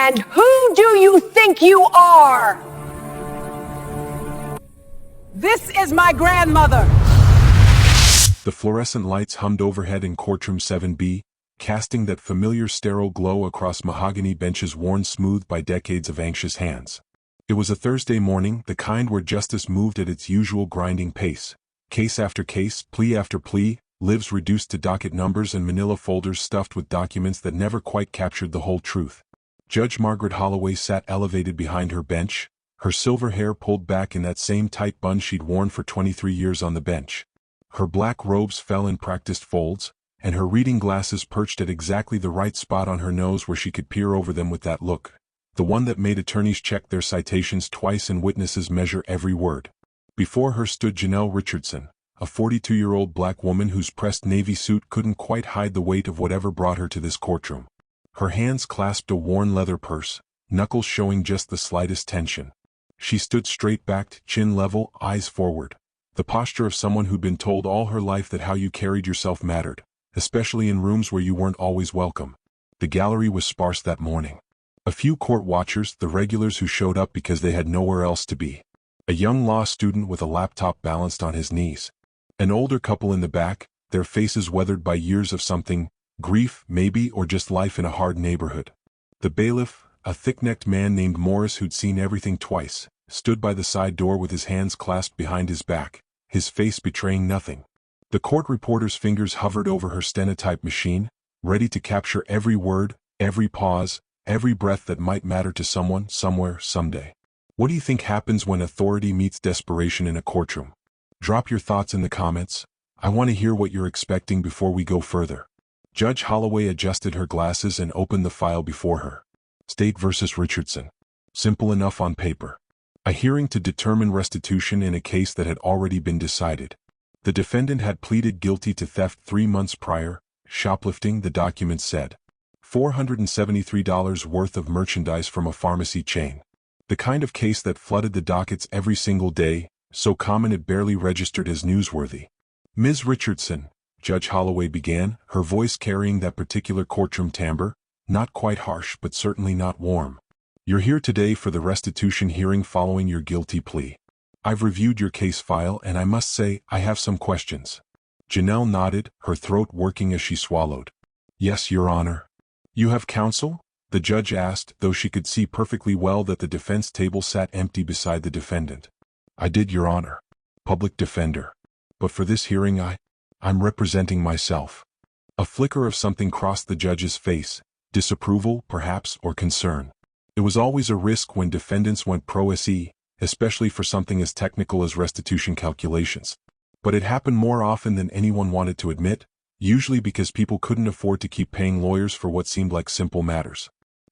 And who do you think you are? This is my grandmother. The fluorescent lights hummed overhead in Courtroom 7B, casting that familiar sterile glow across mahogany benches worn smooth by decades of anxious hands. It was a Thursday morning, the kind where justice moved at its usual grinding pace. Case after case, plea after plea, lives reduced to docket numbers and manila folders stuffed with documents that never quite captured the whole truth. Judge Margaret Holloway sat elevated behind her bench, her silver hair pulled back in that same tight bun she'd worn for 23 years on the bench. Her black robes fell in practiced folds, and her reading glasses perched at exactly the right spot on her nose where she could peer over them with that look, the one that made attorneys check their citations twice and witnesses measure every word. Before her stood Janelle Richardson, a 42-year-old black woman whose pressed navy suit couldn't quite hide the weight of whatever brought her to this courtroom. Her hands clasped a worn leather purse, knuckles showing just the slightest tension. She stood straight-backed, chin level, eyes forward, the posture of someone who'd been told all her life that how you carried yourself mattered, especially in rooms where you weren't always welcome. The gallery was sparse that morning. A few court watchers, the regulars who showed up because they had nowhere else to be. A young law student with a laptop balanced on his knees. An older couple in the back, their faces weathered by years of something, grief, maybe, or just life in a hard neighborhood. The bailiff, a thick-necked man named Morris who'd seen everything twice, stood by the side door with his hands clasped behind his back, his face betraying nothing. The court reporter's fingers hovered over her stenotype machine, ready to capture every word, every pause, every breath that might matter to someone, somewhere, someday. What do you think happens when authority meets desperation in a courtroom? Drop your thoughts in the comments. I want to hear what you're expecting before we go further. Judge Holloway adjusted her glasses and opened the file before her. State versus Richardson. Simple enough on paper. A hearing to determine restitution in a case that had already been decided. The defendant had pleaded guilty to theft 3 months prior, shoplifting, the document said. $473 worth of merchandise from a pharmacy chain. The kind of case that flooded the dockets every single day, so common it barely registered as newsworthy. Ms. Richardson, Judge Holloway began, her voice carrying that particular courtroom timbre, not quite harsh but certainly not warm. You're here today for the restitution hearing following your guilty plea. I've reviewed your case file and I must say I have some questions. Janelle nodded, her throat working as she swallowed. Yes, Your Honor. You have counsel? The judge asked, though she could see perfectly well that the defense table sat empty beside the defendant. I did, Your Honor. Public defender. But for this hearing I'm representing myself. A flicker of something crossed the judge's face, disapproval, perhaps, or concern. It was always a risk when defendants went pro se, especially for something as technical as restitution calculations. But it happened more often than anyone wanted to admit, usually because people couldn't afford to keep paying lawyers for what seemed like simple matters.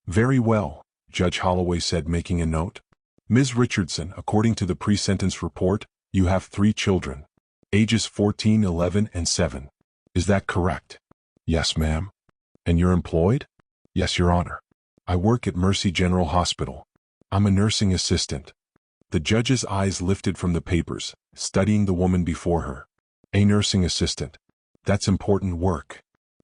Very well, Judge Holloway said, making a note. Ms. Richardson, according to the pre-sentence report, you have 3 children. Ages 14, 11, and 7. Is that correct? Yes, ma'am. And you're employed? Yes, Your Honor. I work at Mercy General Hospital. I'm a nursing assistant. The judge's eyes lifted from the papers, studying the woman before her. A nursing assistant. That's important work.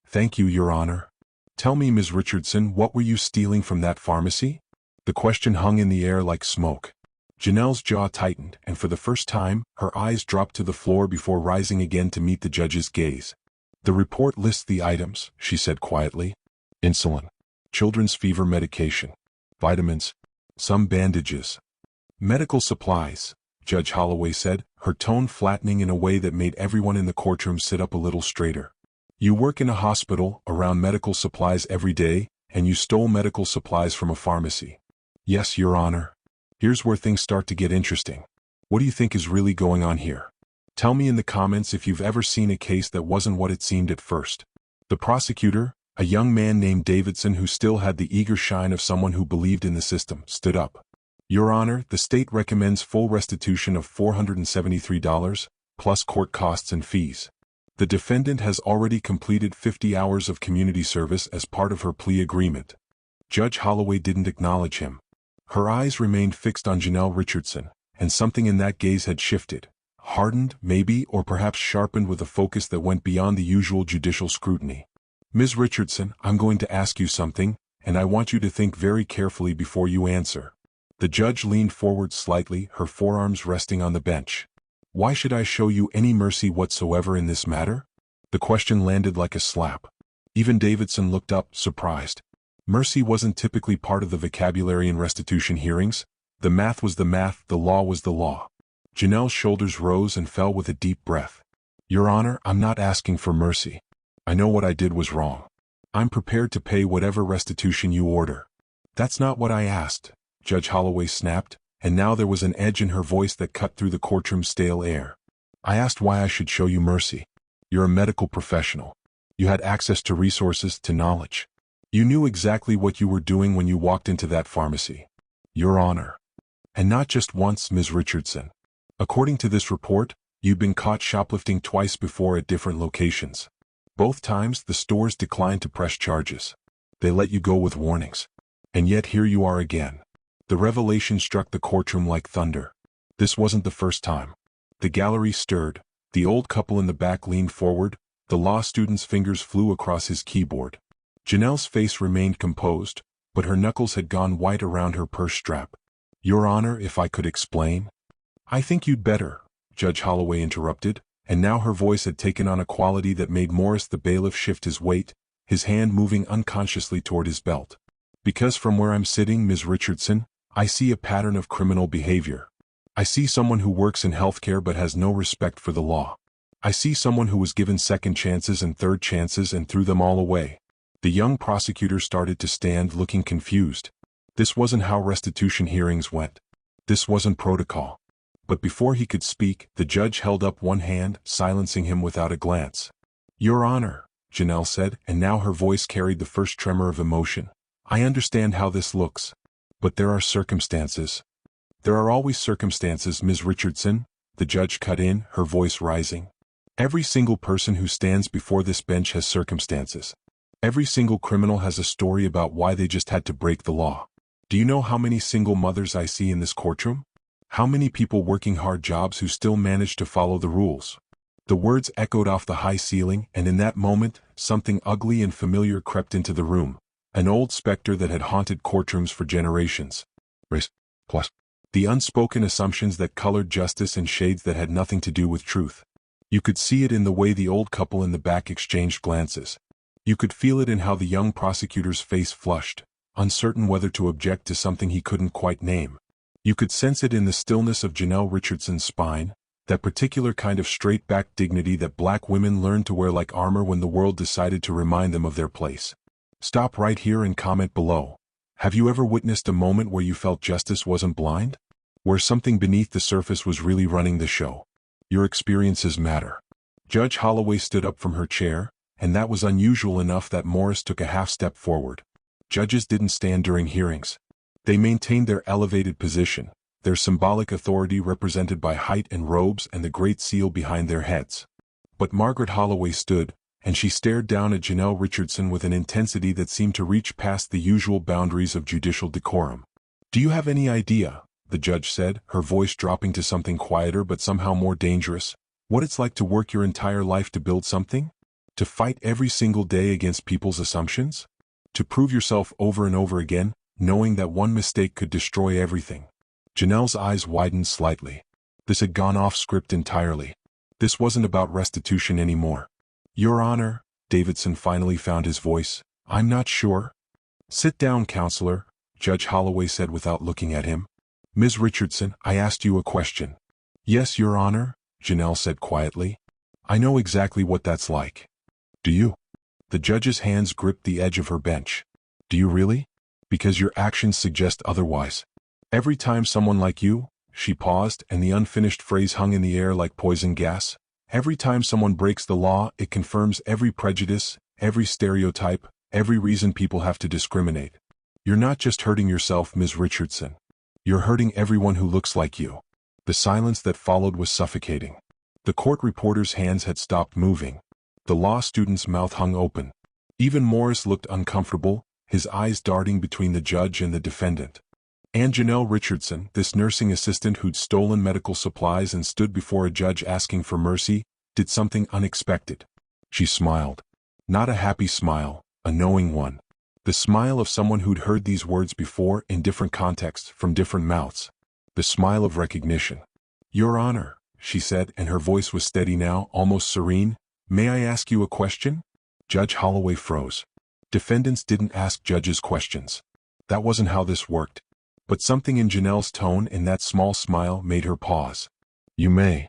Thank you, Your Honor. Tell me, Ms. Richardson, what were you stealing from that pharmacy? The question hung in the air like smoke. Janelle's jaw tightened, and for the first time, her eyes dropped to the floor before rising again to meet the judge's gaze. The report lists the items, she said quietly. Insulin. Children's fever medication. Vitamins. Some bandages. Medical supplies, Judge Holloway said, her tone flattening in a way that made everyone in the courtroom sit up a little straighter. You work in a hospital, around medical supplies every day, and you stole medical supplies from a pharmacy. Yes, Your Honor. Here's where things start to get interesting. What do you think is really going on here? Tell me in the comments if you've ever seen a case that wasn't what it seemed at first. The prosecutor, a young man named Davidson who still had the eager shine of someone who believed in the system, stood up. Your Honor, the state recommends full restitution of $473, plus court costs and fees. The defendant has already completed 50 hours of community service as part of her plea agreement. Judge Holloway didn't acknowledge him. Her eyes remained fixed on Janelle Richardson, and something in that gaze had shifted, hardened, maybe, or perhaps sharpened with a focus that went beyond the usual judicial scrutiny. Ms. Richardson, I'm going to ask you something, and I want you to think very carefully before you answer. The judge leaned forward slightly, her forearms resting on the bench. Why should I show you any mercy whatsoever in this matter? The question landed like a slap. Even Davidson looked up, surprised. Mercy wasn't typically part of the vocabulary in restitution hearings. The math was the math, the law was the law. Janelle's shoulders rose and fell with a deep breath. Your Honor, I'm not asking for mercy. I know what I did was wrong. I'm prepared to pay whatever restitution you order. That's not what I asked, Judge Holloway snapped, and now there was an edge in her voice that cut through the courtroom's stale air. I asked why I should show you mercy. You're a medical professional. You had access to resources, to knowledge. You knew exactly what you were doing when you walked into that pharmacy. Your Honor. And not just once, Ms. Richardson. According to this report, you've been caught shoplifting twice before at different locations. Both times, the stores declined to press charges. They let you go with warnings. And yet here you are again. The revelation struck the courtroom like thunder. This wasn't the first time. The gallery stirred. The old couple in the back leaned forward. The law student's fingers flew across his keyboard. Janelle's face remained composed, but her knuckles had gone white around her purse strap. Your Honor, if I could explain? I think you'd better, Judge Holloway interrupted, and now her voice had taken on a quality that made Morris the bailiff shift his weight, his hand moving unconsciously toward his belt. Because from where I'm sitting, Ms. Richardson, I see a pattern of criminal behavior. I see someone who works in healthcare but has no respect for the law. I see someone who was given second chances and third chances and threw them all away. The young prosecutor started to stand, looking confused. This wasn't how restitution hearings went. This wasn't protocol. But before he could speak, the judge held up one hand, silencing him without a glance. Your Honor, Janelle said, and now her voice carried the first tremor of emotion. I understand how this looks. But there are circumstances. There are always circumstances, Ms. Richardson, the judge cut in, her voice rising. Every single person who stands before this bench has circumstances. Every single criminal has a story about why they just had to break the law. Do you know how many single mothers I see in this courtroom? How many people working hard jobs who still manage to follow the rules? The words echoed off the high ceiling, and in that moment, something ugly and familiar crept into the room. An old specter that had haunted courtrooms for generations. Race. Plus. The unspoken assumptions that colored justice in shades that had nothing to do with truth. You could see it in the way the old couple in the back exchanged glances. You could feel it in how the young prosecutor's face flushed, uncertain whether to object to something he couldn't quite name. You could sense it in the stillness of Janelle Richardson's spine, that particular kind of straight-back dignity that black women learned to wear like armor when the world decided to remind them of their place. Stop right here and comment below. Have you ever witnessed a moment where you felt justice wasn't blind? Where something beneath the surface was really running the show? Your experiences matter. Judge Holloway stood up from her chair, and that was unusual enough that Morris took a half step forward. Judges didn't stand during hearings. They maintained their elevated position, their symbolic authority represented by height and robes and the great seal behind their heads. But Margaret Holloway stood, and she stared down at Janelle Richardson with an intensity that seemed to reach past the usual boundaries of judicial decorum. Do you have any idea, the judge said, her voice dropping to something quieter but somehow more dangerous, what it's like to work your entire life to build something? To fight every single day against people's assumptions? To prove yourself over and over again, knowing that one mistake could destroy everything? Janelle's eyes widened slightly. This had gone off script entirely. This wasn't about restitution anymore. Your Honor, Davidson finally found his voice, I'm not sure. Sit down, counselor, Judge Holloway said without looking at him. Ms. Richardson, I asked you a question. Yes, Your Honor, Janelle said quietly. I know exactly what that's like. Do you? The judge's hands gripped the edge of her bench. Do you really? Because your actions suggest otherwise. Every time someone like you, she paused, and the unfinished phrase hung in the air like poison gas. Every time someone breaks the law, it confirms every prejudice, every stereotype, every reason people have to discriminate. You're not just hurting yourself, Ms. Richardson. You're hurting everyone who looks like you. The silence that followed was suffocating. The court reporter's hands had stopped moving. The law student's mouth hung open. Even Morris looked uncomfortable, his eyes darting between the judge and the defendant. And Janelle Richardson, this nursing assistant who'd stolen medical supplies and stood before a judge asking for mercy, did something unexpected. She smiled. Not a happy smile, a knowing one. The smile of someone who'd heard these words before in different contexts from different mouths. The smile of recognition. "Your Honor," she said, and her voice was steady now, almost serene. "May I ask you a question?" Judge Holloway froze. Defendants didn't ask judges questions. That wasn't how this worked. But something in Janelle's tone and that small smile made her pause. "You may.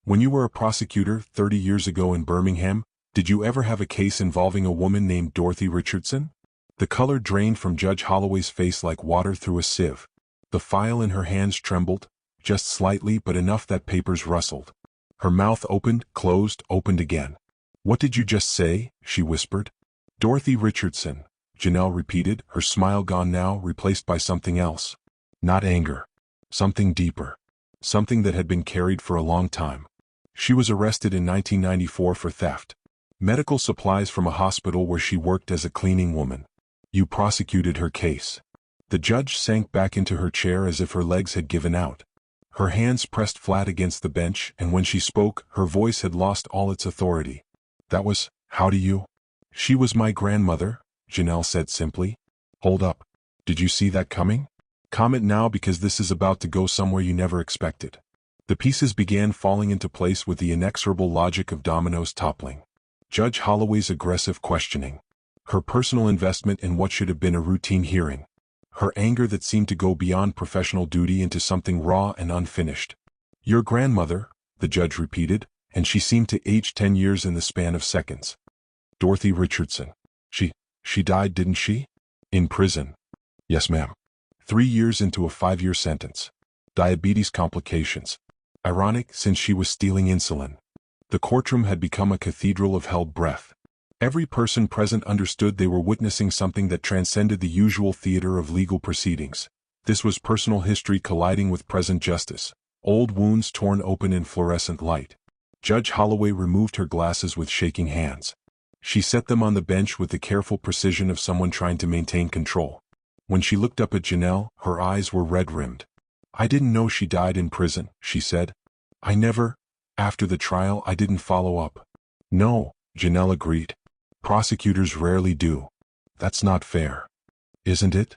When you were a prosecutor 30 years ago in Birmingham, did you ever have a case involving a woman named Dorothy Richardson?" The color drained from Judge Holloway's face like water through a sieve. The file in her hands trembled, just slightly but enough that papers rustled. Her mouth opened, closed, opened again. "What did you just say?" she whispered. "Dorothy Richardson," Janelle repeated, her smile gone now, replaced by something else. Not anger. Something deeper. Something that had been carried for a long time. She was arrested in 1994 for theft. Medical supplies from a hospital where she worked as a cleaning woman. "You prosecuted her case." The judge sank back into her chair as if her legs had given out. Her hands pressed flat against the bench, and when she spoke, her voice had lost all its authority. "That was, how do you?" "She was my grandmother," Janelle said simply. "Hold up. Did you see that coming?" "Comment now, because this is about to go somewhere you never expected." The pieces began falling into place with the inexorable logic of dominoes toppling. Judge Holloway's aggressive questioning. Her personal investment in what should have been a routine hearing. Her anger that seemed to go beyond professional duty into something raw and unfinished. "Your grandmother," the judge repeated, and she seemed to age 10 years in the span of seconds. "Dorothy Richardson. She died, didn't she?" "In prison." "Yes, ma'am. 3 years into a 5-year sentence. Diabetes complications. Ironic, since she was stealing insulin." The courtroom had become a cathedral of held breath. Every person present understood they were witnessing something that transcended the usual theater of legal proceedings. This was personal history colliding with present justice. Old wounds torn open in fluorescent light. Judge Holloway removed her glasses with shaking hands. She set them on the bench with the careful precision of someone trying to maintain control. When she looked up at Janelle, her eyes were red-rimmed. "I didn't know she died in prison," she said. After the trial, I didn't follow up." "No," Janelle agreed. "Prosecutors rarely do." "That's not fair." "Isn't it?"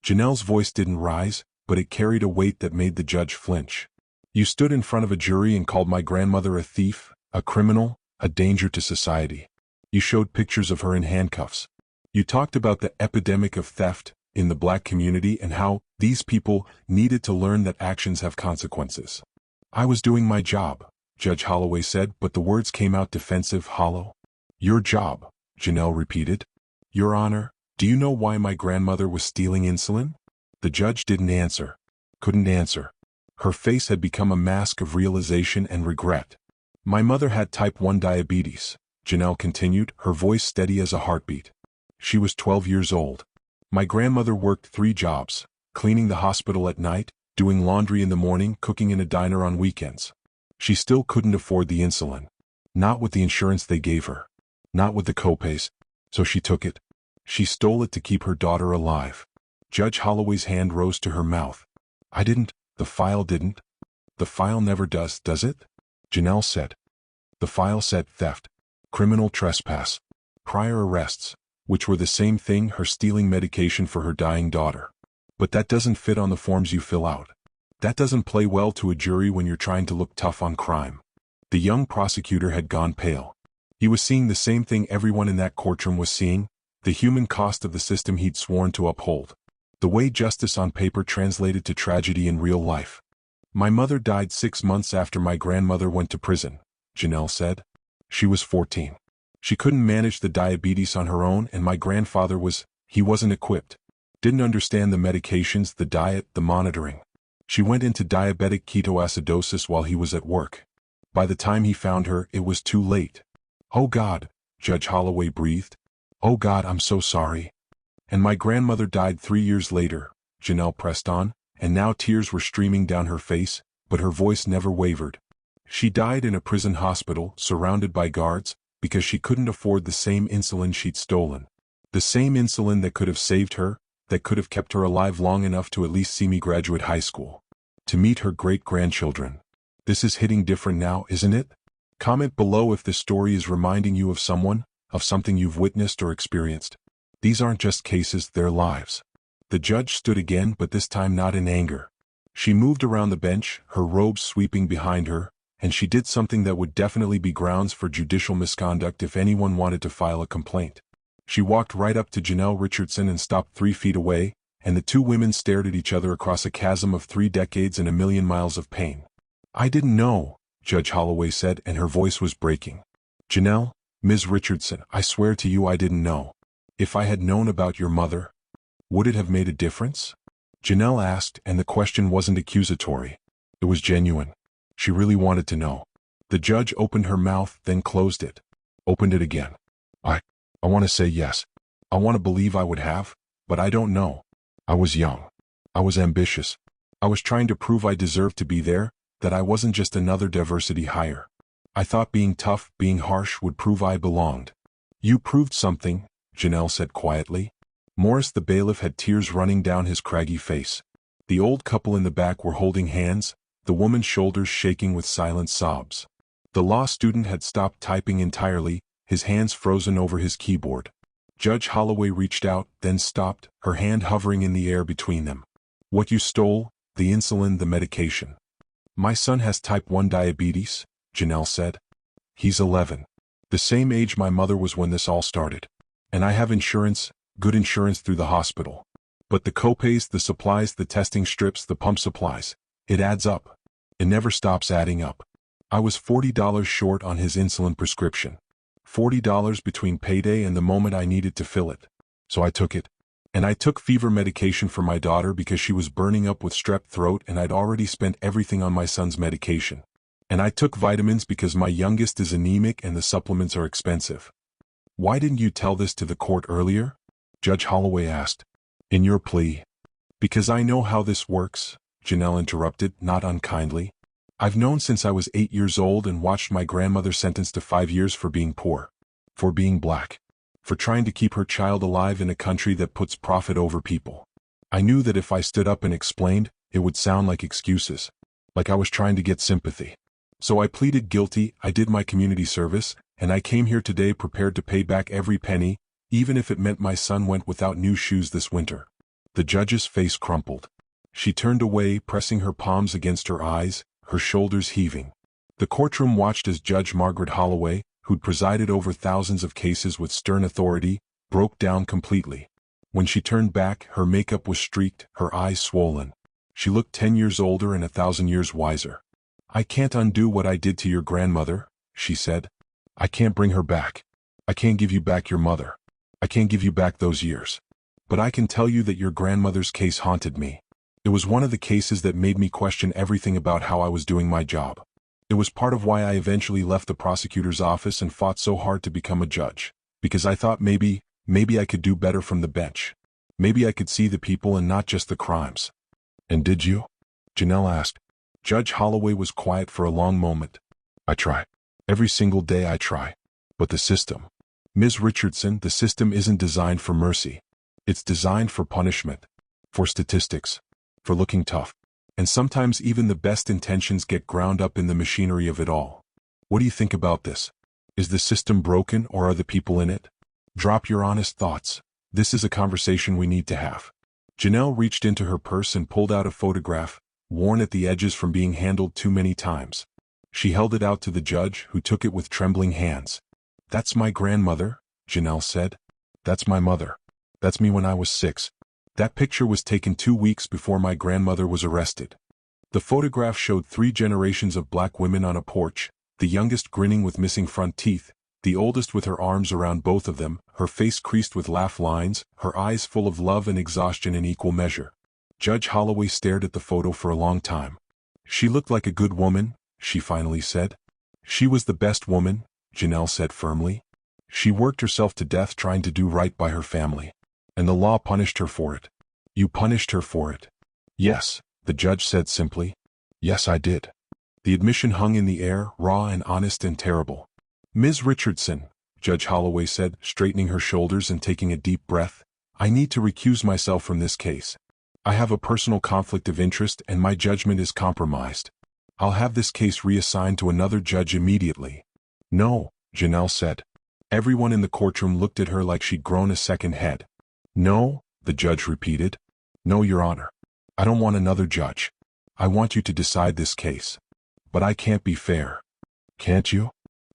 Janelle's voice didn't rise, but it carried a weight that made the judge flinch. "You stood in front of a jury and called my grandmother a thief, a criminal, a danger to society. You showed pictures of her in handcuffs. You talked about the epidemic of theft in the black community and how these people needed to learn that actions have consequences." "I was doing my job," Judge Holloway said, but the words came out defensive, hollow. "Your job," Janelle repeated. "Your Honor, do you know why my grandmother was stealing insulin?" The judge didn't answer. Couldn't answer. Her face had become a mask of realization and regret. "My mother had type 1 diabetes," Janelle continued, her voice steady as a heartbeat. "She was 12 years old. My grandmother worked 3 jobs, cleaning the hospital at night, doing laundry in the morning, cooking in a diner on weekends. She still couldn't afford the insulin. Not with the insurance they gave her. Not with the copays. So she took it. She stole it to keep her daughter alive." Judge Holloway's hand rose to her mouth. "I didn't. The file didn't." "The file never does it?" Janelle said. "The file said theft. Criminal trespass. Prior arrests, which were the same thing, her stealing medication for her dying daughter. But that doesn't fit on the forms you fill out. That doesn't play well to a jury when you're trying to look tough on crime." The young prosecutor had gone pale. He was seeing the same thing everyone in that courtroom was seeing, the human cost of the system he'd sworn to uphold. The way justice on paper translated to tragedy in real life. "My mother died 6 months after my grandmother went to prison," Janelle said. "She was 14. She couldn't manage the diabetes on her own, and my grandfather he wasn't equipped. Didn't understand the medications, the diet, the monitoring. She went into diabetic ketoacidosis while he was at work. By the time he found her, it was too late." "Oh God," Judge Holloway breathed. "Oh God, I'm so sorry." "And my grandmother died 3 years later," Janelle pressed on, and now tears were streaming down her face, but her voice never wavered. "She died in a prison hospital, surrounded by guards, because she couldn't afford the same insulin she'd stolen. The same insulin that could have saved her, that could have kept her alive long enough to at least see me graduate high school. To meet her great-grandchildren. This is hitting different now, isn't it? Comment below if this story is reminding you of someone, of something you've witnessed or experienced. These aren't just cases, they're lives. The judge stood again, but this time not in anger. She moved around the bench, her robes sweeping behind her, and she did something that would definitely be grounds for judicial misconduct if anyone wanted to file a complaint. She walked right up to Janelle Richardson and stopped 3 feet away, and the two women stared at each other across a chasm of 3 decades and a million miles of pain. "I didn't know," Judge Holloway said, and her voice was breaking. "Janelle, Ms. Richardson, I swear to you I didn't know. If I had known about your mother, would it have made a difference?" Janelle asked, and the question wasn't accusatory. It was genuine. She really wanted to know. The judge opened her mouth, then closed it. Opened it again. I want to say yes. I want to believe I would have, but I don't know. I was young. I was ambitious. I was trying to prove I deserved to be there, that I wasn't just another diversity hire. I thought being tough, being harsh would prove I belonged. You proved something, Janelle said quietly. Morris the bailiff had tears running down his craggy face. The old couple in the back were holding hands, the woman's shoulders shaking with silent sobs. The law student had stopped typing entirely, his hands frozen over his keyboard. Judge Holloway reached out, then stopped, her hand hovering in the air between them. "What you stole, the insulin, the medication." "My son has type 1 diabetes," Janelle said. "He's 11. The same age my mother was when this all started. And I have insurance, good insurance through the hospital. But the copays, the supplies, the testing strips, the pump supplies, it adds up. It never stops adding up. I was $40 short on his insulin prescription. $40 between payday and the moment I needed to fill it. So I took it. And I took fever medication for my daughter because she was burning up with strep throat and I'd already spent everything on my son's medication. And I took vitamins because my youngest is anemic and the supplements are expensive." "Why didn't you tell this to the court earlier?" Judge Holloway asked. "In your plea." "Because I know how this works," Janelle interrupted, not unkindly. "I've known since I was 8 years old and watched my grandmother sentenced to 5 years for being poor. For being black. For trying to keep her child alive in a country that puts profit over people. I knew that if I stood up and explained, it would sound like excuses. Like I was trying to get sympathy. So I pleaded guilty, I did my community service, and I came here today prepared to pay back every penny, even if it meant my son went without new shoes this winter." The judge's face crumpled. She turned away, pressing her palms against her eyes, her shoulders heaving. The courtroom watched as Judge Margaret Holloway, who'd presided over thousands of cases with stern authority, broke down completely. When she turned back, her makeup was streaked, her eyes swollen. She looked 10 years older and 1,000 years wiser. "I can't undo what I did to your grandmother," she said. "I can't bring her back. I can't give you back your mother. I can't give you back those years. But I can tell you that your grandmother's case haunted me. It was one of the cases that made me question everything about how I was doing my job. It was part of why I eventually left the prosecutor's office and fought so hard to become a judge. Because I thought maybe I could do better from the bench. Maybe I could see the people and not just the crimes." "And did you?" Janelle asked. Judge Holloway was quiet for a long moment. "I try. Every single day I try. But the system. Ms. Richardson, the system isn't designed for mercy. It's designed for punishment. For statistics. For looking tough. And sometimes even the best intentions get ground up in the machinery of it all. What do you think about this? Is the system broken or are the people in it? Drop your honest thoughts. This is a conversation we need to have." Janelle reached into her purse and pulled out a photograph, worn at the edges from being handled too many times. She held it out to the judge, who took it with trembling hands. "That's my grandmother," Janelle said. "That's my mother. That's me when I was 6. That picture was taken 2 weeks before my grandmother was arrested." The photograph showed 3 generations of black women on a porch, the youngest grinning with missing front teeth, the oldest with her arms around both of them, her face creased with laugh lines, her eyes full of love and exhaustion in equal measure. Judge Holloway stared at the photo for a long time. "She looked like a good woman," she finally said. "She was the best woman," Janelle said firmly. "She worked herself to death trying to do right by her family. And the law punished her for it." "You punished her for it?" "Yes," the judge said simply. "Yes, I did." The admission hung in the air, raw and honest and terrible. "Ms. Richardson," Judge Holloway said, straightening her shoulders and taking a deep breath, "I need to recuse myself from this case. I have a personal conflict of interest and my judgment is compromised. I'll have this case reassigned to another judge immediately." "No," Janelle said. Everyone in the courtroom looked at her like she'd grown a second head. No, the judge repeated. No, Your Honor. I don't want another judge. I want you to decide this case. But I can't be fair. Can't you?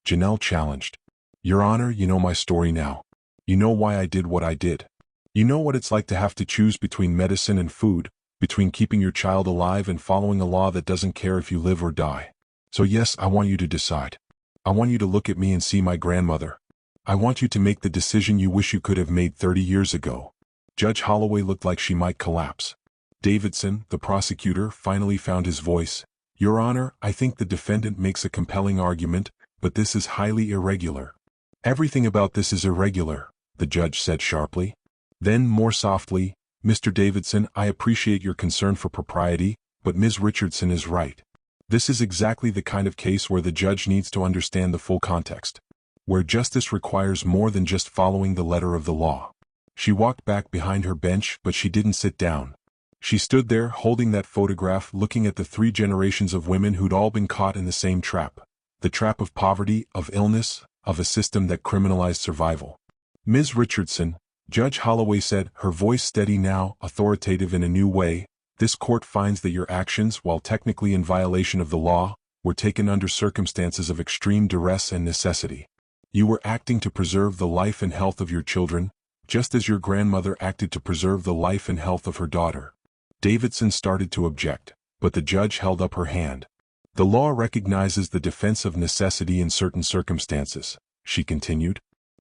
Janelle challenged. Your Honor, you know my story now. You know why I did what I did. You know what it's like to have to choose between medicine and food, between keeping your child alive and following a law that doesn't care if you live or die. So yes, I want you to decide. I want you to look at me and see my grandmother. I want you to make the decision you wish you could have made 30 years ago. Judge Holloway looked like she might collapse. Davidson, the prosecutor, finally found his voice. Your Honor, I think the defendant makes a compelling argument, but this is highly irregular. Everything about this is irregular, the judge said sharply. Then, more softly, Mr. Davidson, I appreciate your concern for propriety, but Ms. Richardson is right. This is exactly the kind of case where the judge needs to understand the full context, where justice requires more than just following the letter of the law. She walked back behind her bench, but she didn't sit down. She stood there, holding that photograph, looking at the 3 generations of women who'd all been caught in the same trap. The trap of poverty, of illness, of a system that criminalized survival. Ms. Richardson, Judge Holloway said, her voice steady now, authoritative in a new way, this court finds that your actions, while technically in violation of the law, were taken under circumstances of extreme duress and necessity. You were acting to preserve the life and health of your children, just as your grandmother acted to preserve the life and health of her daughter. Davidson started to object, but the judge held up her hand. The law recognizes the defense of necessity in certain circumstances, she continued.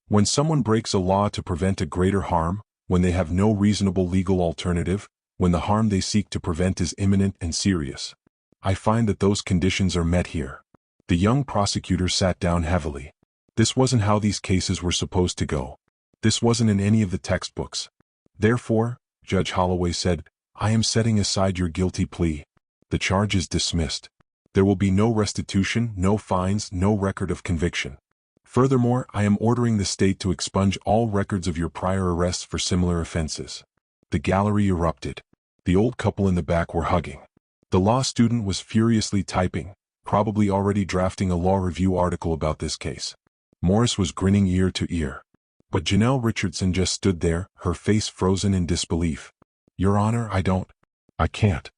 When someone breaks a law to prevent a greater harm, when they have no reasonable legal alternative, when the harm they seek to prevent is imminent and serious. I find that those conditions are met here. The young prosecutor sat down heavily. This wasn't how these cases were supposed to go. This wasn't in any of the textbooks. Therefore, Judge Holloway said, I am setting aside your guilty plea. The charge is dismissed. There will be no restitution, no fines, no record of conviction. Furthermore, I am ordering the state to expunge all records of your prior arrests for similar offenses. The gallery erupted. The old couple in the back were hugging. The law student was furiously typing, probably already drafting a law review article about this case. Morris was grinning ear to ear. But Janelle Richardson just stood there, her face frozen in disbelief. Your Honor, I can't.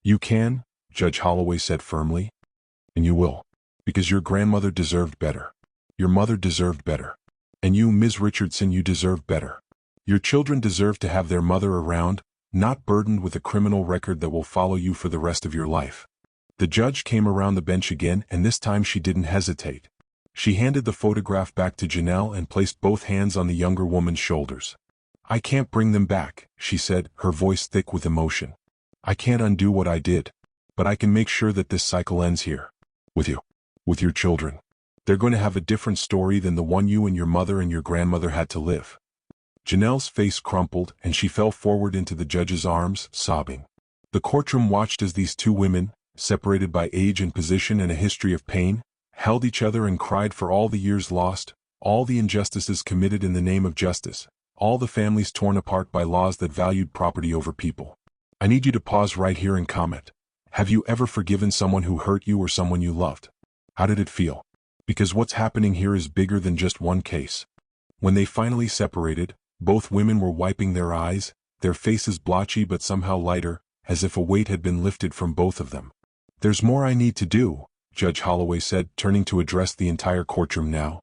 You can, Judge Holloway said firmly. And you will. Because your grandmother deserved better. Your mother deserved better. And you, Ms. Richardson, you deserve better. Your children deserve to have their mother around, not burdened with a criminal record that will follow you for the rest of your life. The judge came around the bench again, and this time she didn't hesitate. She handed the photograph back to Janelle and placed both hands on the younger woman's shoulders. I can't bring them back, she said, her voice thick with emotion. I can't undo what I did. But I can make sure that this cycle ends here. With you. With your children. They're going to have a different story than the one you and your mother and your grandmother had to live. Janelle's face crumpled, and she fell forward into the judge's arms, sobbing. The courtroom watched as these 2 women, separated by age and position and a history of pain, held each other and cried for all the years lost, all the injustices committed in the name of justice, all the families torn apart by laws that valued property over people. I need you to pause right here and comment. Have you ever forgiven someone who hurt you or someone you loved? How did it feel? Because what's happening here is bigger than just one case. When they finally separated, both women were wiping their eyes, their faces blotchy but somehow lighter, as if a weight had been lifted from both of them. There's more I need to do, Judge Holloway said, turning to address the entire courtroom now.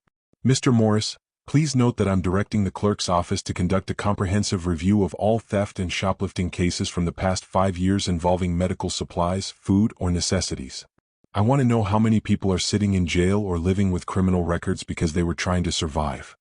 Mr. Morris, please note that I'm directing the clerk's office to conduct a comprehensive review of all theft and shoplifting cases from the past 5 years involving medical supplies, food, or necessities. I want to know how many people are sitting in jail or living with criminal records because they were trying to survive.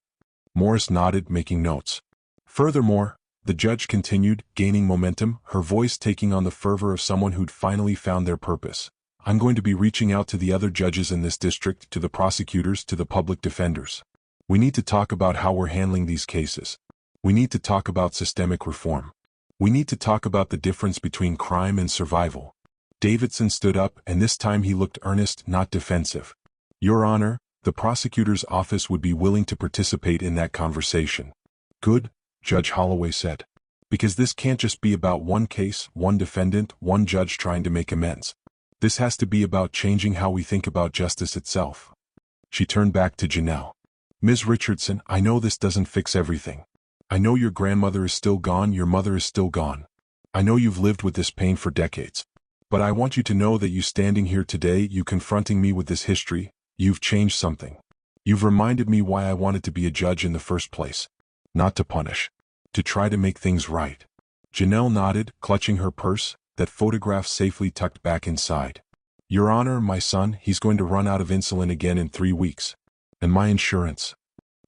Morris nodded, making notes. Furthermore, the judge continued, gaining momentum, her voice taking on the fervor of someone who'd finally found their purpose. I'm going to be reaching out to the other judges in this district, to the prosecutors, to the public defenders. We need to talk about how we're handling these cases. We need to talk about systemic reform. We need to talk about the difference between crime and survival. Davidson stood up, and this time he looked earnest, not defensive. Your Honor, the prosecutor's office would be willing to participate in that conversation. Good, Judge Holloway said. Because this can't just be about one case, one defendant, one judge trying to make amends. This has to be about changing how we think about justice itself. She turned back to Janelle. Ms. Richardson, I know this doesn't fix everything. I know your grandmother is still gone, your mother is still gone. I know you've lived with this pain for decades. But I want you to know that you standing here today, you confronting me with this history, you've changed something. You've reminded me why I wanted to be a judge in the first place. Not to punish. To try to make things right. Janelle nodded, clutching her purse, that photograph safely tucked back inside. Your Honor, my son, he's going to run out of insulin again in 3 weeks. And my insurance.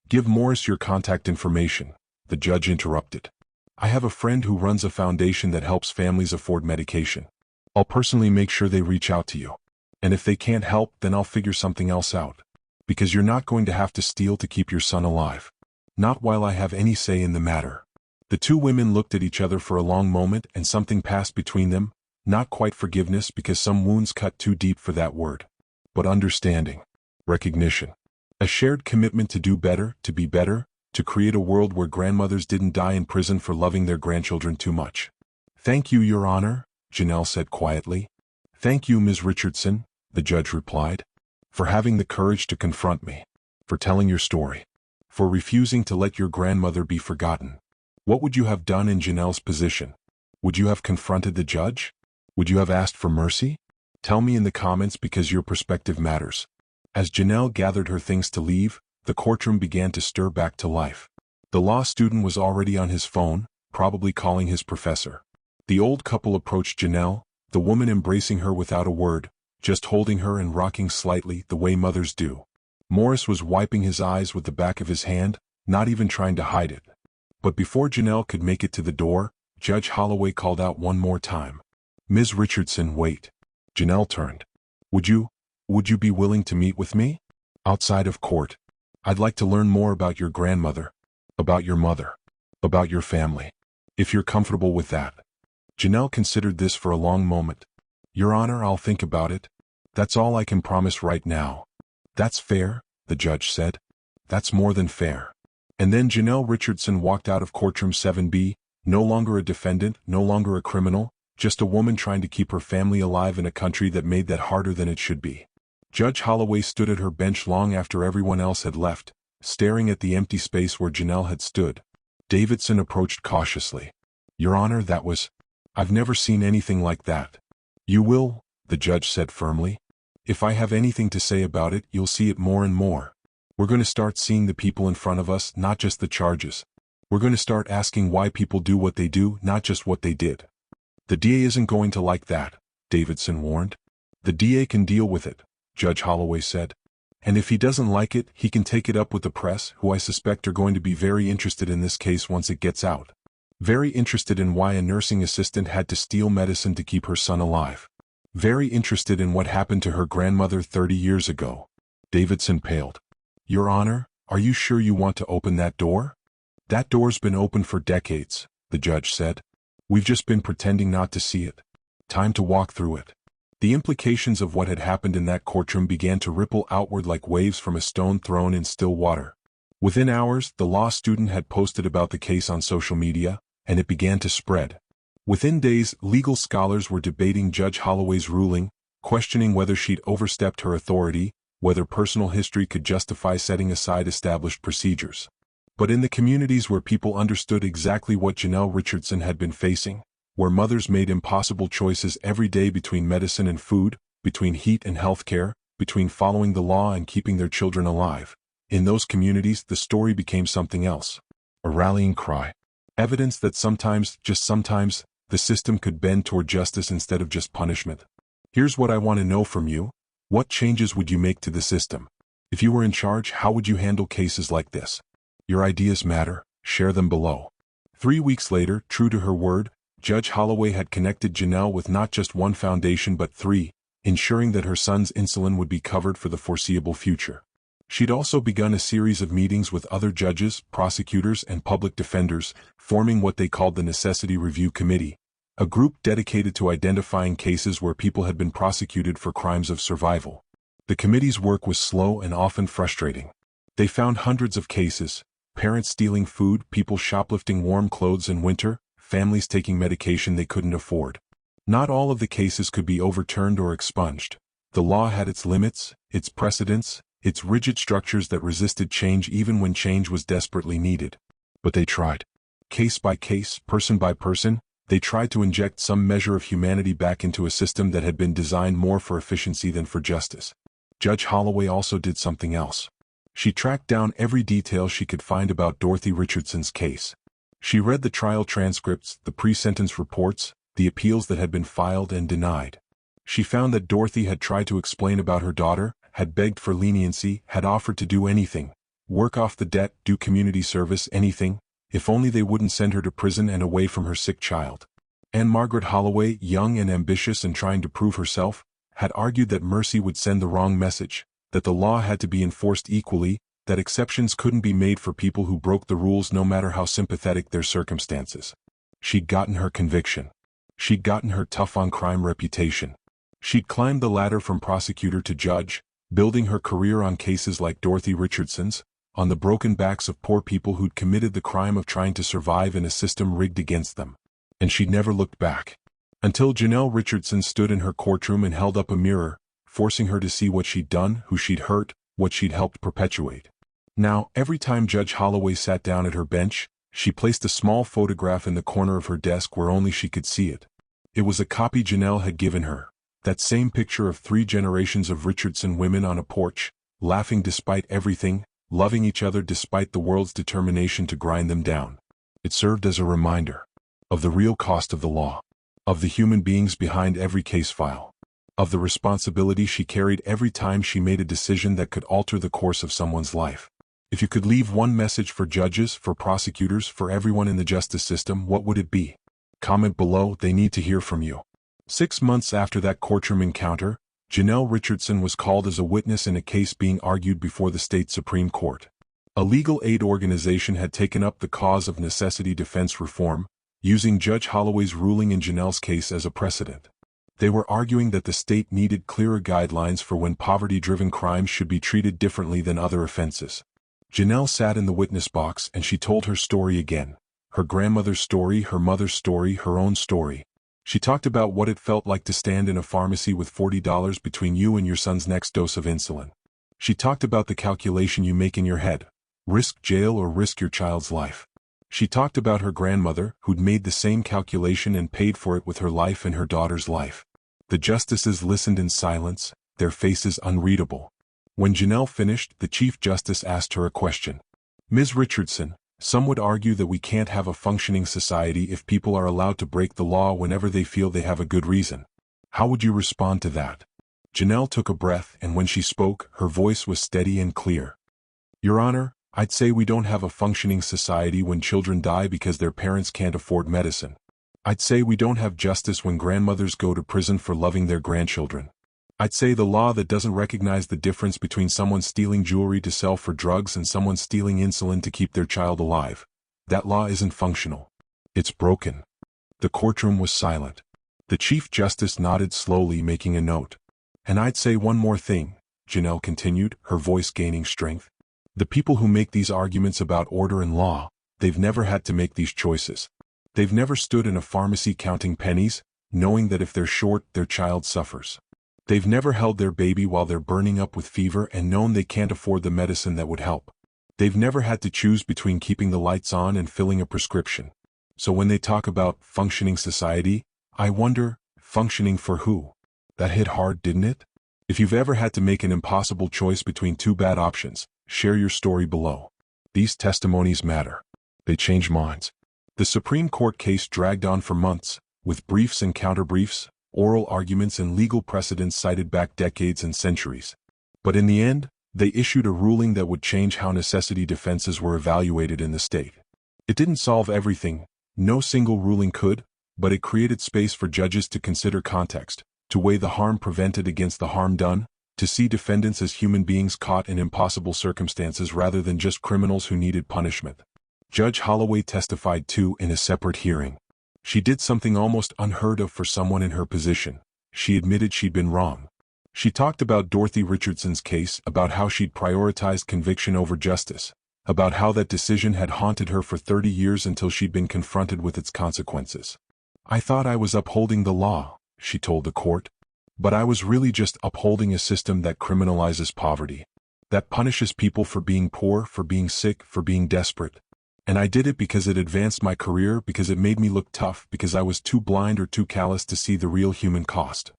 Give Morris your contact information, the judge interrupted. I have a friend who runs a foundation that helps families afford medication. I'll personally make sure they reach out to you. And if they can't help, then I'll figure something else out. Because you're not going to have to steal to keep your son alive. Not while I have any say in the matter. The two women looked at each other for a long moment and something passed between them, not quite forgiveness because some wounds cut too deep for that word. But understanding. Recognition. A shared commitment to do better, to be better, to create a world where grandmothers didn't die in prison for loving their grandchildren too much. Thank you, Your Honor, Janelle said quietly. Thank you, Ms. Richardson, the judge replied. For having the courage to confront me. For telling your story. For refusing to let your grandmother be forgotten. What would you have done in Janelle's position? Would you have confronted the judge? Would you have asked for mercy? Tell me in the comments because your perspective matters. As Janelle gathered her things to leave, the courtroom began to stir back to life. The law student was already on his phone, probably calling his professor. The old couple approached Janelle, the woman embracing her without a word, just holding her and rocking slightly the way mothers do. Morris was wiping his eyes with the back of his hand, not even trying to hide it. But before Janelle could make it to the door, Judge Holloway called out one more time. Ms. Richardson, wait. Janelle turned. Would you be willing to meet with me? Outside of court. I'd like to learn more about your grandmother, about your mother, about your family. If you're comfortable with that. Janelle considered this for a long moment. Your Honor, I'll think about it. That's all I can promise right now. That's fair, the judge said. That's more than fair. And then Janelle Richardson walked out of courtroom 7B, no longer a defendant, no longer a criminal, just a woman trying to keep her family alive in a country that made that harder than it should be. Judge Holloway stood at her bench long after everyone else had left, staring at the empty space where Janelle had stood. Davidson approached cautiously. Your Honor, that was... I've never seen anything like that. You will, the judge said firmly. If I have anything to say about it, you'll see it more and more. We're going to start seeing the people in front of us, not just the charges. We're going to start asking why people do what they do, not just what they did. The DA isn't going to like that, Davidson warned. The DA can deal with it, Judge Holloway said. And if he doesn't like it, he can take it up with the press, who I suspect are going to be very interested in this case once it gets out. Very interested in why a nursing assistant had to steal medicine to keep her son alive. Very interested in what happened to her grandmother 30 years ago. Davidson paled. Your Honor, are you sure you want to open that door? That door's been open for decades, the judge said. We've just been pretending not to see it. Time to walk through it. The implications of what had happened in that courtroom began to ripple outward like waves from a stone thrown in still water. Within hours, the law student had posted about the case on social media, and it began to spread. Within days, legal scholars were debating Judge Holloway's ruling, questioning whether she'd overstepped her authority, whether personal history could justify setting aside established procedures. But in the communities where people understood exactly what Janelle Richardson had been facing, where mothers made impossible choices every day between medicine and food, between heat and healthcare, between following the law and keeping their children alive, in those communities the story became something else. A rallying cry. Evidence that sometimes, just sometimes, the system could bend toward justice instead of just punishment. Here's what I want to know from you. What changes would you make to the system? If you were in charge, how would you handle cases like this? Your ideas matter, share them below. 3 weeks later, true to her word, Judge Holloway had connected Janelle with not just one foundation but 3, ensuring that her son's insulin would be covered for the foreseeable future. She'd also begun a series of meetings with other judges, prosecutors, and public defenders, forming what they called the Necessity Review Committee, a group dedicated to identifying cases where people had been prosecuted for crimes of survival. The committee's work was slow and often frustrating. They found hundreds of cases: parents stealing food, people shoplifting warm clothes in winter, families taking medication they couldn't afford. Not all of the cases could be overturned or expunged. The law had its limits, its precedents, its rigid structures that resisted change even when change was desperately needed. But they tried. Case by case, person by person, they tried to inject some measure of humanity back into a system that had been designed more for efficiency than for justice. Judge Holloway also did something else. She tracked down every detail she could find about Dorothy Richardson's case. She read the trial transcripts, the pre-sentence reports, the appeals that had been filed and denied. She found that Dorothy had tried to explain about her daughter, had begged for leniency, had offered to do anything, work off the debt, do community service, anything, if only they wouldn't send her to prison and away from her sick child. Anne Margaret Holloway, young and ambitious and trying to prove herself, had argued that mercy would send the wrong message, that the law had to be enforced equally, that exceptions couldn't be made for people who broke the rules no matter how sympathetic their circumstances. She'd gotten her conviction. She'd gotten her tough-on-crime reputation. She'd climbed the ladder from prosecutor to judge, building her career on cases like Dorothy Richardson's, on the broken backs of poor people who'd committed the crime of trying to survive in a system rigged against them. And she'd never looked back. Until Janelle Richardson stood in her courtroom and held up a mirror, forcing her to see what she'd done, who she'd hurt, what she'd helped perpetuate. Now, every time Judge Holloway sat down at her bench, she placed a small photograph in the corner of her desk where only she could see it. It was a copy Janelle had given her, that same picture of 3 generations of Richardson women on a porch, laughing despite everything, loving each other despite the world's determination to grind them down. It served as a reminder of the real cost of the law, of the human beings behind every case file, of the responsibility she carried every time she made a decision that could alter the course of someone's life. If you could leave one message for judges, for prosecutors, for everyone in the justice system, what would it be? Comment below, they need to hear from you. 6 months after that courtroom encounter, Janelle Richardson was called as a witness in a case being argued before the state Supreme Court. A legal aid organization had taken up the cause of necessity defense reform, using Judge Holloway's ruling in Janelle's case as a precedent. They were arguing that the state needed clearer guidelines for when poverty-driven crimes should be treated differently than other offenses. Janelle sat in the witness box and she told her story again. Her grandmother's story, her mother's story, her own story. She talked about what it felt like to stand in a pharmacy with $40 between you and your son's next dose of insulin. She talked about the calculation you make in your head. Risk jail or risk your child's life. She talked about her grandmother, who'd made the same calculation and paid for it with her life and her daughter's life. The justices listened in silence, their faces unreadable. When Janelle finished, the Chief Justice asked her a question. Ms. Richardson, some would argue that we can't have a functioning society if people are allowed to break the law whenever they feel they have a good reason. How would you respond to that? Janelle took a breath, and when she spoke, her voice was steady and clear. Your Honor, I'd say we don't have a functioning society when children die because their parents can't afford medicine. I'd say we don't have justice when grandmothers go to prison for loving their grandchildren. I'd say the law that doesn't recognize the difference between someone stealing jewelry to sell for drugs and someone stealing insulin to keep their child alive, that law isn't functional. It's broken. The courtroom was silent. The Chief Justice nodded slowly, making a note. And I'd say one more thing, Janelle continued, her voice gaining strength. The people who make these arguments about order and law, they've never had to make these choices. They've never stood in a pharmacy counting pennies, knowing that if they're short, their child suffers. They've never held their baby while they're burning up with fever and known they can't afford the medicine that would help. They've never had to choose between keeping the lights on and filling a prescription. So when they talk about functioning society, I wonder, functioning for who? That hit hard, didn't it? If you've ever had to make an impossible choice between 2 bad options, share your story below. These testimonies matter. They change minds. The Supreme Court case dragged on for months, with briefs and counterbriefs, oral arguments and legal precedents cited back decades and centuries. But in the end, they issued a ruling that would change how necessity defenses were evaluated in the state. It didn't solve everything, no single ruling could, but it created space for judges to consider context, to weigh the harm prevented against the harm done, to see defendants as human beings caught in impossible circumstances rather than just criminals who needed punishment. Judge Holloway testified too in a separate hearing. She did something almost unheard of for someone in her position. She admitted she'd been wrong. She talked about Dorothy Richardson's case, about how she'd prioritized conviction over justice, about how that decision had haunted her for 30 years until she'd been confronted with its consequences. I thought I was upholding the law, she told the court. But I was really just upholding a system that criminalizes poverty, that punishes people for being poor, for being sick, for being desperate. And I did it because it advanced my career, because it made me look tough, because I was too blind or too callous to see the real human cost.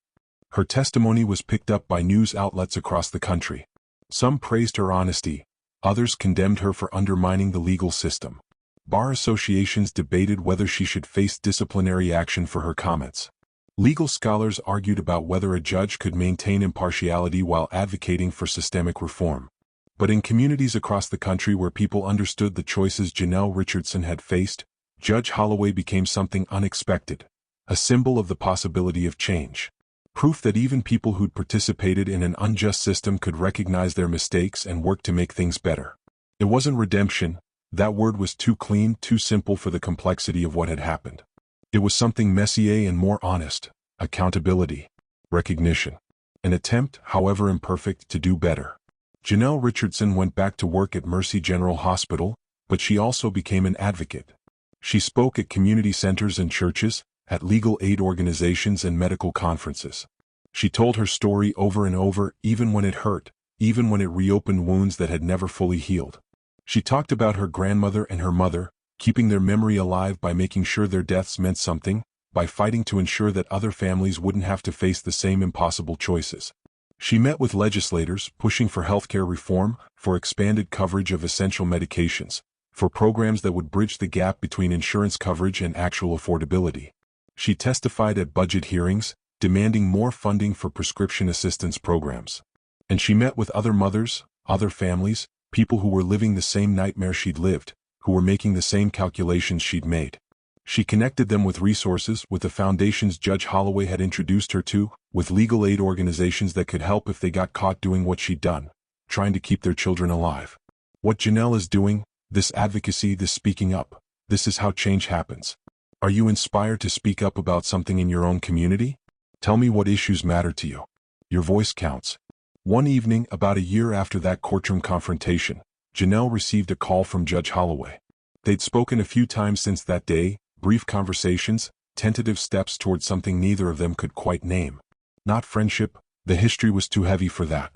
Her testimony was picked up by news outlets across the country. Some praised her honesty, others condemned her for undermining the legal system. Bar associations debated whether she should face disciplinary action for her comments. Legal scholars argued about whether a judge could maintain impartiality while advocating for systemic reform. But in communities across the country where people understood the choices Janelle Richardson had faced, Judge Holloway became something unexpected, a symbol of the possibility of change. Proof that even people who'd participated in an unjust system could recognize their mistakes and work to make things better. It wasn't redemption. That word was too clean, too simple for the complexity of what had happened. It was something messier and more honest: accountability, recognition, an attempt, however imperfect, to do better. Janelle Richardson went back to work at Mercy General Hospital, but she also became an advocate. She spoke at community centers and churches, at legal aid organizations and medical conferences. She told her story over and over, even when it hurt, even when it reopened wounds that had never fully healed. She talked about her grandmother and her mother, keeping their memory alive by making sure their deaths meant something, by fighting to ensure that other families wouldn't have to face the same impossible choices. She met with legislators, pushing for healthcare reform, for expanded coverage of essential medications, for programs that would bridge the gap between insurance coverage and actual affordability. She testified at budget hearings, demanding more funding for prescription assistance programs. And she met with other mothers, other families, people who were living the same nightmare she'd lived, who were making the same calculations she'd made. She connected them with resources, with the foundations Judge Holloway had introduced her to, with legal aid organizations that could help if they got caught doing what she'd done, trying to keep their children alive. What Janelle is doing, this advocacy, this speaking up, this is how change happens. Are you inspired to speak up about something in your own community? Tell me what issues matter to you. Your voice counts. One evening, about a year after that courtroom confrontation, Janelle received a call from Judge Holloway. They'd spoken a few times since that day, brief conversations, tentative steps toward something neither of them could quite name. Not friendship, the history was too heavy for that.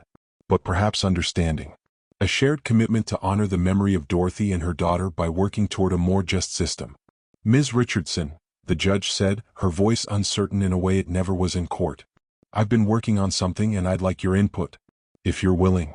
But perhaps understanding. A shared commitment to honor the memory of Dorothy and her daughter by working toward a more just system. Ms. Richardson, the judge said, her voice uncertain in a way it never was in court. I've been working on something and I'd like your input, if you're willing.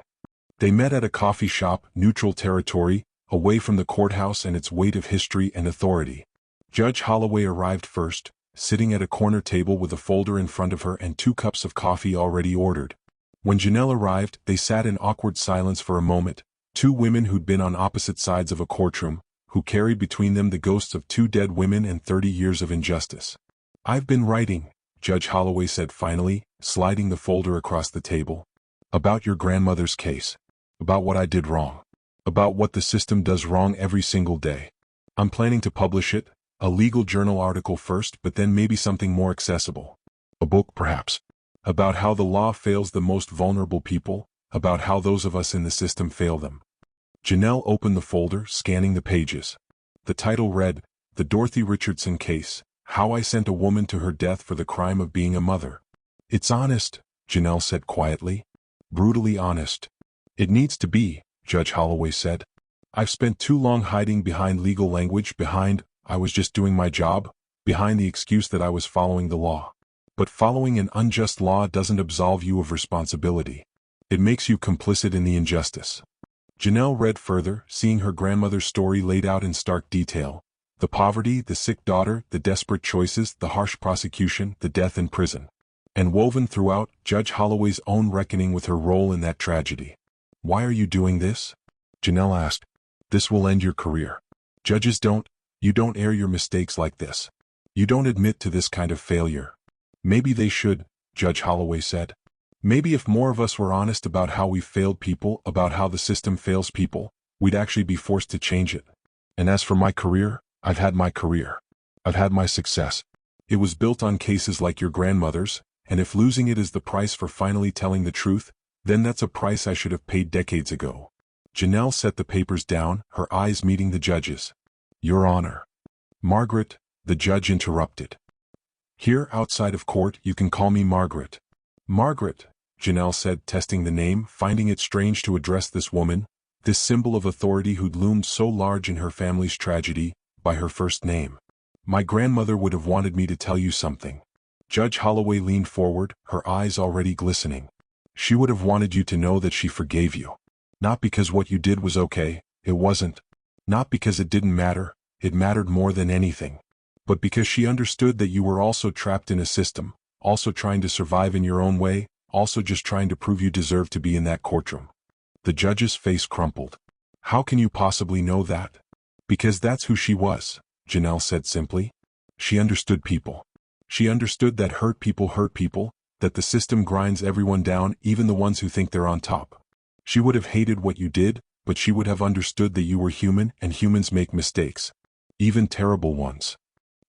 They met at a coffee shop, neutral territory, away from the courthouse and its weight of history and authority. Judge Holloway arrived first, sitting at a corner table with a folder in front of her and 2 cups of coffee already ordered. When Janelle arrived, they sat in awkward silence for a moment, 2 women who'd been on opposite sides of a courtroom, who carried between them the ghosts of 2 dead women and 30 years of injustice. I've been writing, Judge Holloway said finally, sliding the folder across the table. About your grandmother's case. About what I did wrong. About what the system does wrong every single day. I'm planning to publish it, a legal journal article first, but then maybe something more accessible. A book, perhaps. About how the law fails the most vulnerable people, about how those of us in the system fail them. Janelle opened the folder, scanning the pages. The title read, The Dorothy Richardson Case, How I Sent a Woman to Her Death for the Crime of Being a Mother. It's honest, Janelle said quietly. Brutally honest. It needs to be, Judge Holloway said. I've spent too long hiding behind legal language, behind, I was just doing my job, behind the excuse that I was following the law. But following an unjust law doesn't absolve you of responsibility. It makes you complicit in the injustice. Janelle read further, seeing her grandmother's story laid out in stark detail. The poverty, the sick daughter, the desperate choices, the harsh prosecution, the death in prison. And woven throughout, Judge Holloway's own reckoning with her role in that tragedy. Why are you doing this? Janelle asked. This will end your career. Judges don't. You don't air your mistakes like this. You don't admit to this kind of failure. Maybe they should, Judge Holloway said. Maybe if more of us were honest about how we've failed people, about how the system fails people, we'd actually be forced to change it. And as for my career, I've had my career. I've had my success. It was built on cases like your grandmother's, and if losing it is the price for finally telling the truth, then that's a price I should have paid decades ago. Janelle set the papers down, her eyes meeting the judge's. Your Honor. Margaret, the judge interrupted. Here outside of court you can call me Margaret. Margaret, Janelle said, testing the name, finding it strange to address this woman, this symbol of authority who'd loomed so large in her family's tragedy, by her first name. My grandmother would have wanted me to tell you something. Judge Holloway leaned forward, her eyes already glistening. She would have wanted you to know that she forgave you. Not because what you did was okay, it wasn't. Not because it didn't matter, it mattered more than anything. But because she understood that you were also trapped in a system, also trying to survive in your own way, also just trying to prove you deserve to be in that courtroom. The judge's face crumpled. How can you possibly know that? Because that's who she was, Janelle said simply. She understood people. She understood that hurt people, that the system grinds everyone down, even the ones who think they're on top. She would have hated what you did, but she would have understood that you were human and humans make mistakes. Even terrible ones.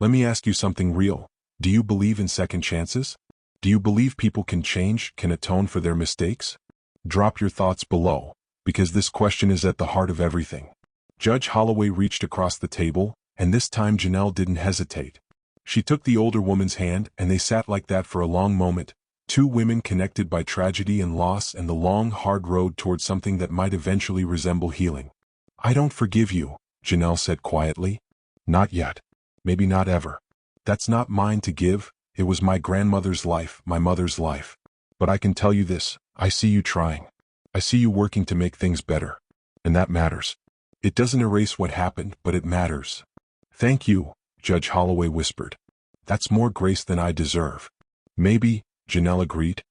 Let me ask you something real. Do you believe in second chances? Do you believe people can change, can atone for their mistakes? Drop your thoughts below, because this question is at the heart of everything. Judge Holloway reached across the table, and this time Janelle didn't hesitate. She took the older woman's hand, and they sat like that for a long moment, two women connected by tragedy and loss and the long, hard road toward something that might eventually resemble healing. I don't forgive you, Janelle said quietly. Not yet. Maybe not ever. That's not mine to give. It was my grandmother's life, my mother's life. But I can tell you this, I see you trying. I see you working to make things better. And that matters. It doesn't erase what happened, but it matters. Thank you, Judge Holloway whispered. That's more grace than I deserve. Maybe, Janelle agreed.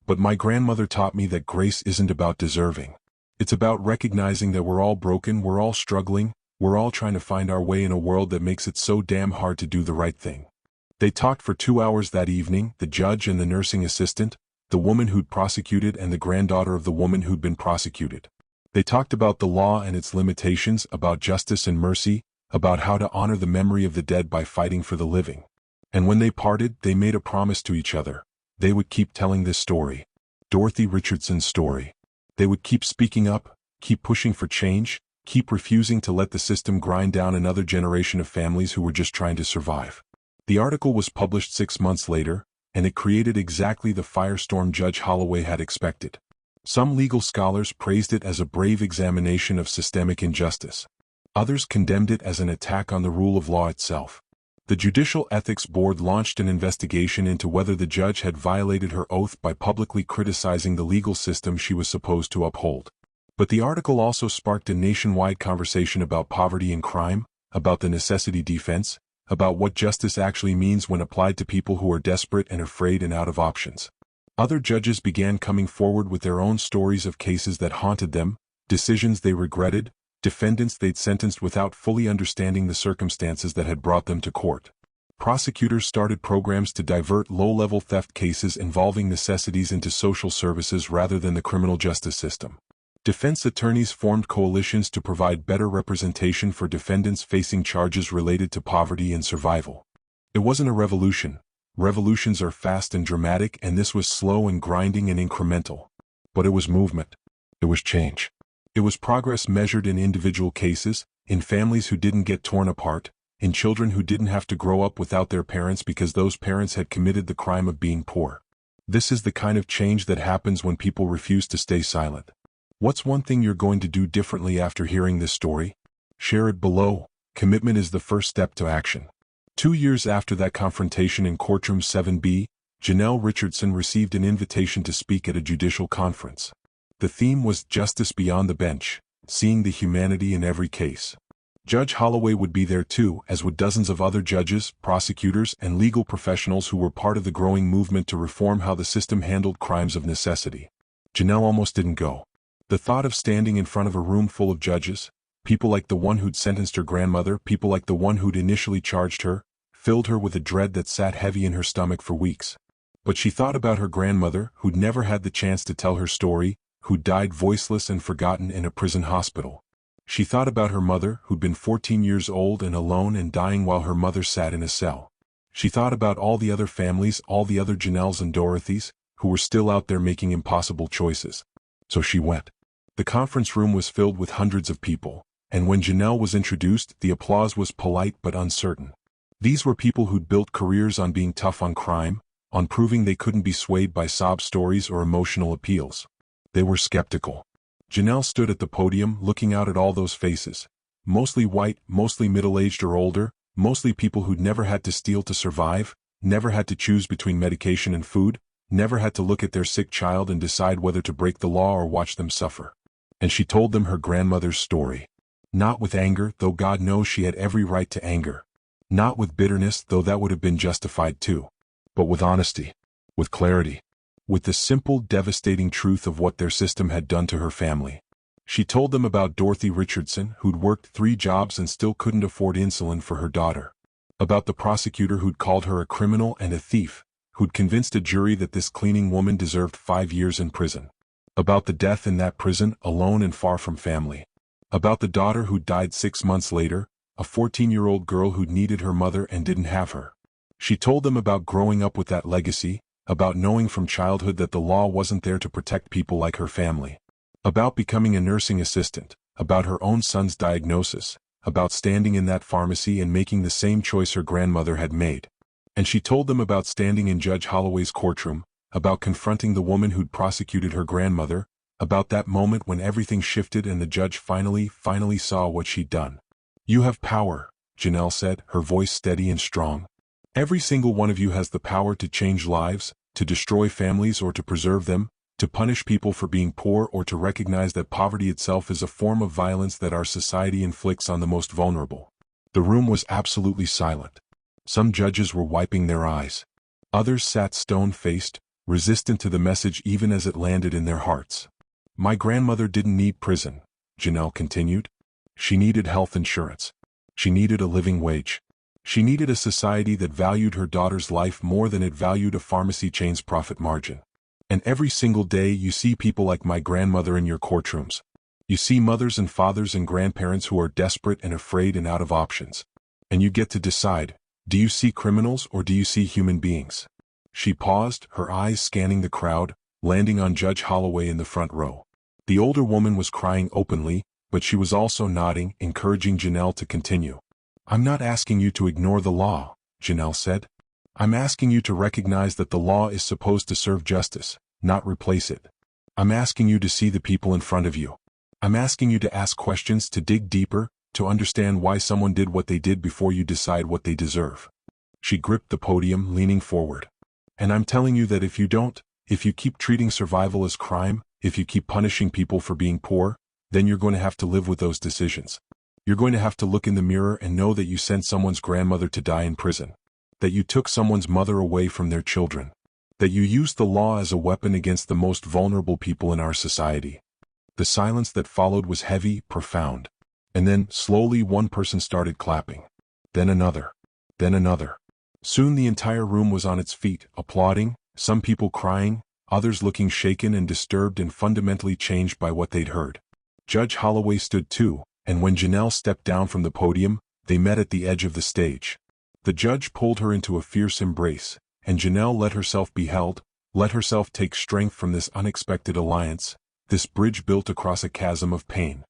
But my grandmother taught me that grace isn't about deserving. It's about recognizing that we're all broken, we're all struggling, we're all trying to find our way in a world that makes it so damn hard to do the right thing. They talked for 2 hours that evening, the judge and the nursing assistant, the woman who'd prosecuted and the granddaughter of the woman who'd been prosecuted. They talked about the law and its limitations, about justice and mercy, about how to honor the memory of the dead by fighting for the living. And when they parted, they made a promise to each other. They would keep telling this story. Dorothy Richardson's story. They would keep speaking up, keep pushing for change, keep refusing to let the system grind down another generation of families who were just trying to survive. The article was published 6 months later, and it created exactly the firestorm Judge Holloway had expected. Some legal scholars praised it as a brave examination of systemic injustice. Others condemned it as an attack on the rule of law itself. The Judicial Ethics Board launched an investigation into whether the judge had violated her oath by publicly criticizing the legal system she was supposed to uphold. But the article also sparked a nationwide conversation about poverty and crime, about the necessity defense, about what justice actually means when applied to people who are desperate and afraid and out of options. Other judges began coming forward with their own stories of cases that haunted them, decisions they regretted, defendants they'd sentenced without fully understanding the circumstances that had brought them to court. Prosecutors started programs to divert low-level theft cases involving necessities into social services rather than the criminal justice system. Defense attorneys formed coalitions to provide better representation for defendants facing charges related to poverty and survival. It wasn't a revolution. Revolutions are fast and dramatic, and this was slow and grinding and incremental. But it was movement. It was change. It was progress measured in individual cases, in families who didn't get torn apart, in children who didn't have to grow up without their parents because those parents had committed the crime of being poor. This is the kind of change that happens when people refuse to stay silent. What's one thing you're going to do differently after hearing this story? Share it below. Commitment is the first step to action. 2 years after that confrontation in Courtroom 7B, Janelle Richardson received an invitation to speak at a judicial conference. The theme was Justice Beyond the Bench, seeing the humanity in every case. Judge Holloway would be there too, as would dozens of other judges, prosecutors, and legal professionals who were part of the growing movement to reform how the system handled crimes of necessity. Janelle almost didn't go. The thought of standing in front of a room full of judges, people like the one who'd sentenced her grandmother, people like the one who'd initially charged her, filled her with a dread that sat heavy in her stomach for weeks. But she thought about her grandmother, who'd never had the chance to tell her story, who died voiceless and forgotten in a prison hospital. She thought about her mother, who'd been 14 years old and alone and dying while her mother sat in a cell. She thought about all the other families, all the other Janelles and Dorothys, who were still out there making impossible choices. So she went. The conference room was filled with hundreds of people, and when Janelle was introduced, the applause was polite but uncertain. These were people who'd built careers on being tough on crime, on proving they couldn't be swayed by sob stories or emotional appeals. They were skeptical. Janelle stood at the podium looking out at all those faces. Mostly white, mostly middle-aged or older, mostly people who'd never had to steal to survive, never had to choose between medication and food, never had to look at their sick child and decide whether to break the law or watch them suffer. And she told them her grandmother's story. Not with anger, though God knows she had every right to anger. Not with bitterness, though that would have been justified too. But with honesty. With clarity. With the simple, devastating truth of what their system had done to her family. She told them about Dorothy Richardson, who'd worked 3 jobs and still couldn't afford insulin for her daughter. About the prosecutor who'd called her a criminal and a thief, who'd convinced a jury that this cleaning woman deserved 5 years in prison. About the death in that prison, alone and far from family. About the daughter who'd died 6 months later, a 14-year-old girl who'd needed her mother and didn't have her. She told them about growing up with that legacy, about knowing from childhood that the law wasn't there to protect people like her family. About becoming a nursing assistant, about her own son's diagnosis, about standing in that pharmacy and making the same choice her grandmother had made. And she told them about standing in Judge Holloway's courtroom, about confronting the woman who'd prosecuted her grandmother, about that moment when everything shifted and the judge finally saw what she'd done. "You have power," Janelle said, her voice steady and strong. "Every single one of you has the power to change lives, to destroy families or to preserve them, to punish people for being poor or to recognize that poverty itself is a form of violence that our society inflicts on the most vulnerable." The room was absolutely silent. Some judges were wiping their eyes. Others sat stone-faced, resistant to the message even as it landed in their hearts. "My grandmother didn't need prison," Janelle continued. "She needed health insurance. She needed a living wage. She needed a society that valued her daughter's life more than it valued a pharmacy chain's profit margin. And every single day you see people like my grandmother in your courtrooms. You see mothers and fathers and grandparents who are desperate and afraid and out of options. And you get to decide, do you see criminals or do you see human beings?" She paused, her eyes scanning the crowd, landing on Judge Holloway in the front row. The older woman was crying openly, but she was also nodding, encouraging Janelle to continue. "I'm not asking you to ignore the law," Janelle said. "I'm asking you to recognize that the law is supposed to serve justice, not replace it. I'm asking you to see the people in front of you. I'm asking you to ask questions, to dig deeper, to understand why someone did what they did before you decide what they deserve." She gripped the podium, leaning forward. "And I'm telling you that if you don't, if you keep treating survival as crime, if you keep punishing people for being poor, then you're going to have to live with those decisions. You're going to have to look in the mirror and know that you sent someone's grandmother to die in prison. That you took someone's mother away from their children. That you used the law as a weapon against the most vulnerable people in our society." The silence that followed was heavy, profound. And then, slowly, one person started clapping. Then another. Then another. Soon the entire room was on its feet, applauding, some people crying, others looking shaken and disturbed and fundamentally changed by what they'd heard. Judge Holloway stood too, and when Janelle stepped down from the podium, they met at the edge of the stage. The judge pulled her into a fierce embrace, and Janelle let herself be held, let herself take strength from this unexpected alliance, this bridge built across a chasm of pain.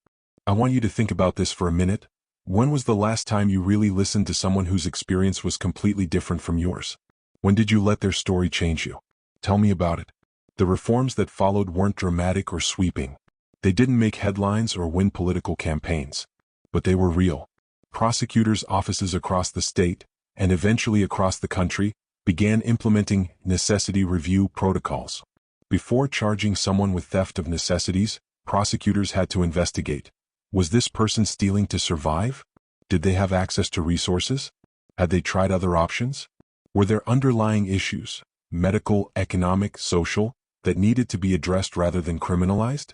"I want you to think about this for a minute. When was the last time you really listened to someone whose experience was completely different from yours? When did you let their story change you? Tell me about it." The reforms that followed weren't dramatic or sweeping. They didn't make headlines or win political campaigns. But they were real. Prosecutors' offices across the state, and eventually across the country, began implementing necessity review protocols. Before charging someone with theft of necessities, prosecutors had to investigate. Was this person stealing to survive? Did they have access to resources? Had they tried other options? Were there underlying issues, medical, economic, social, that needed to be addressed rather than criminalized?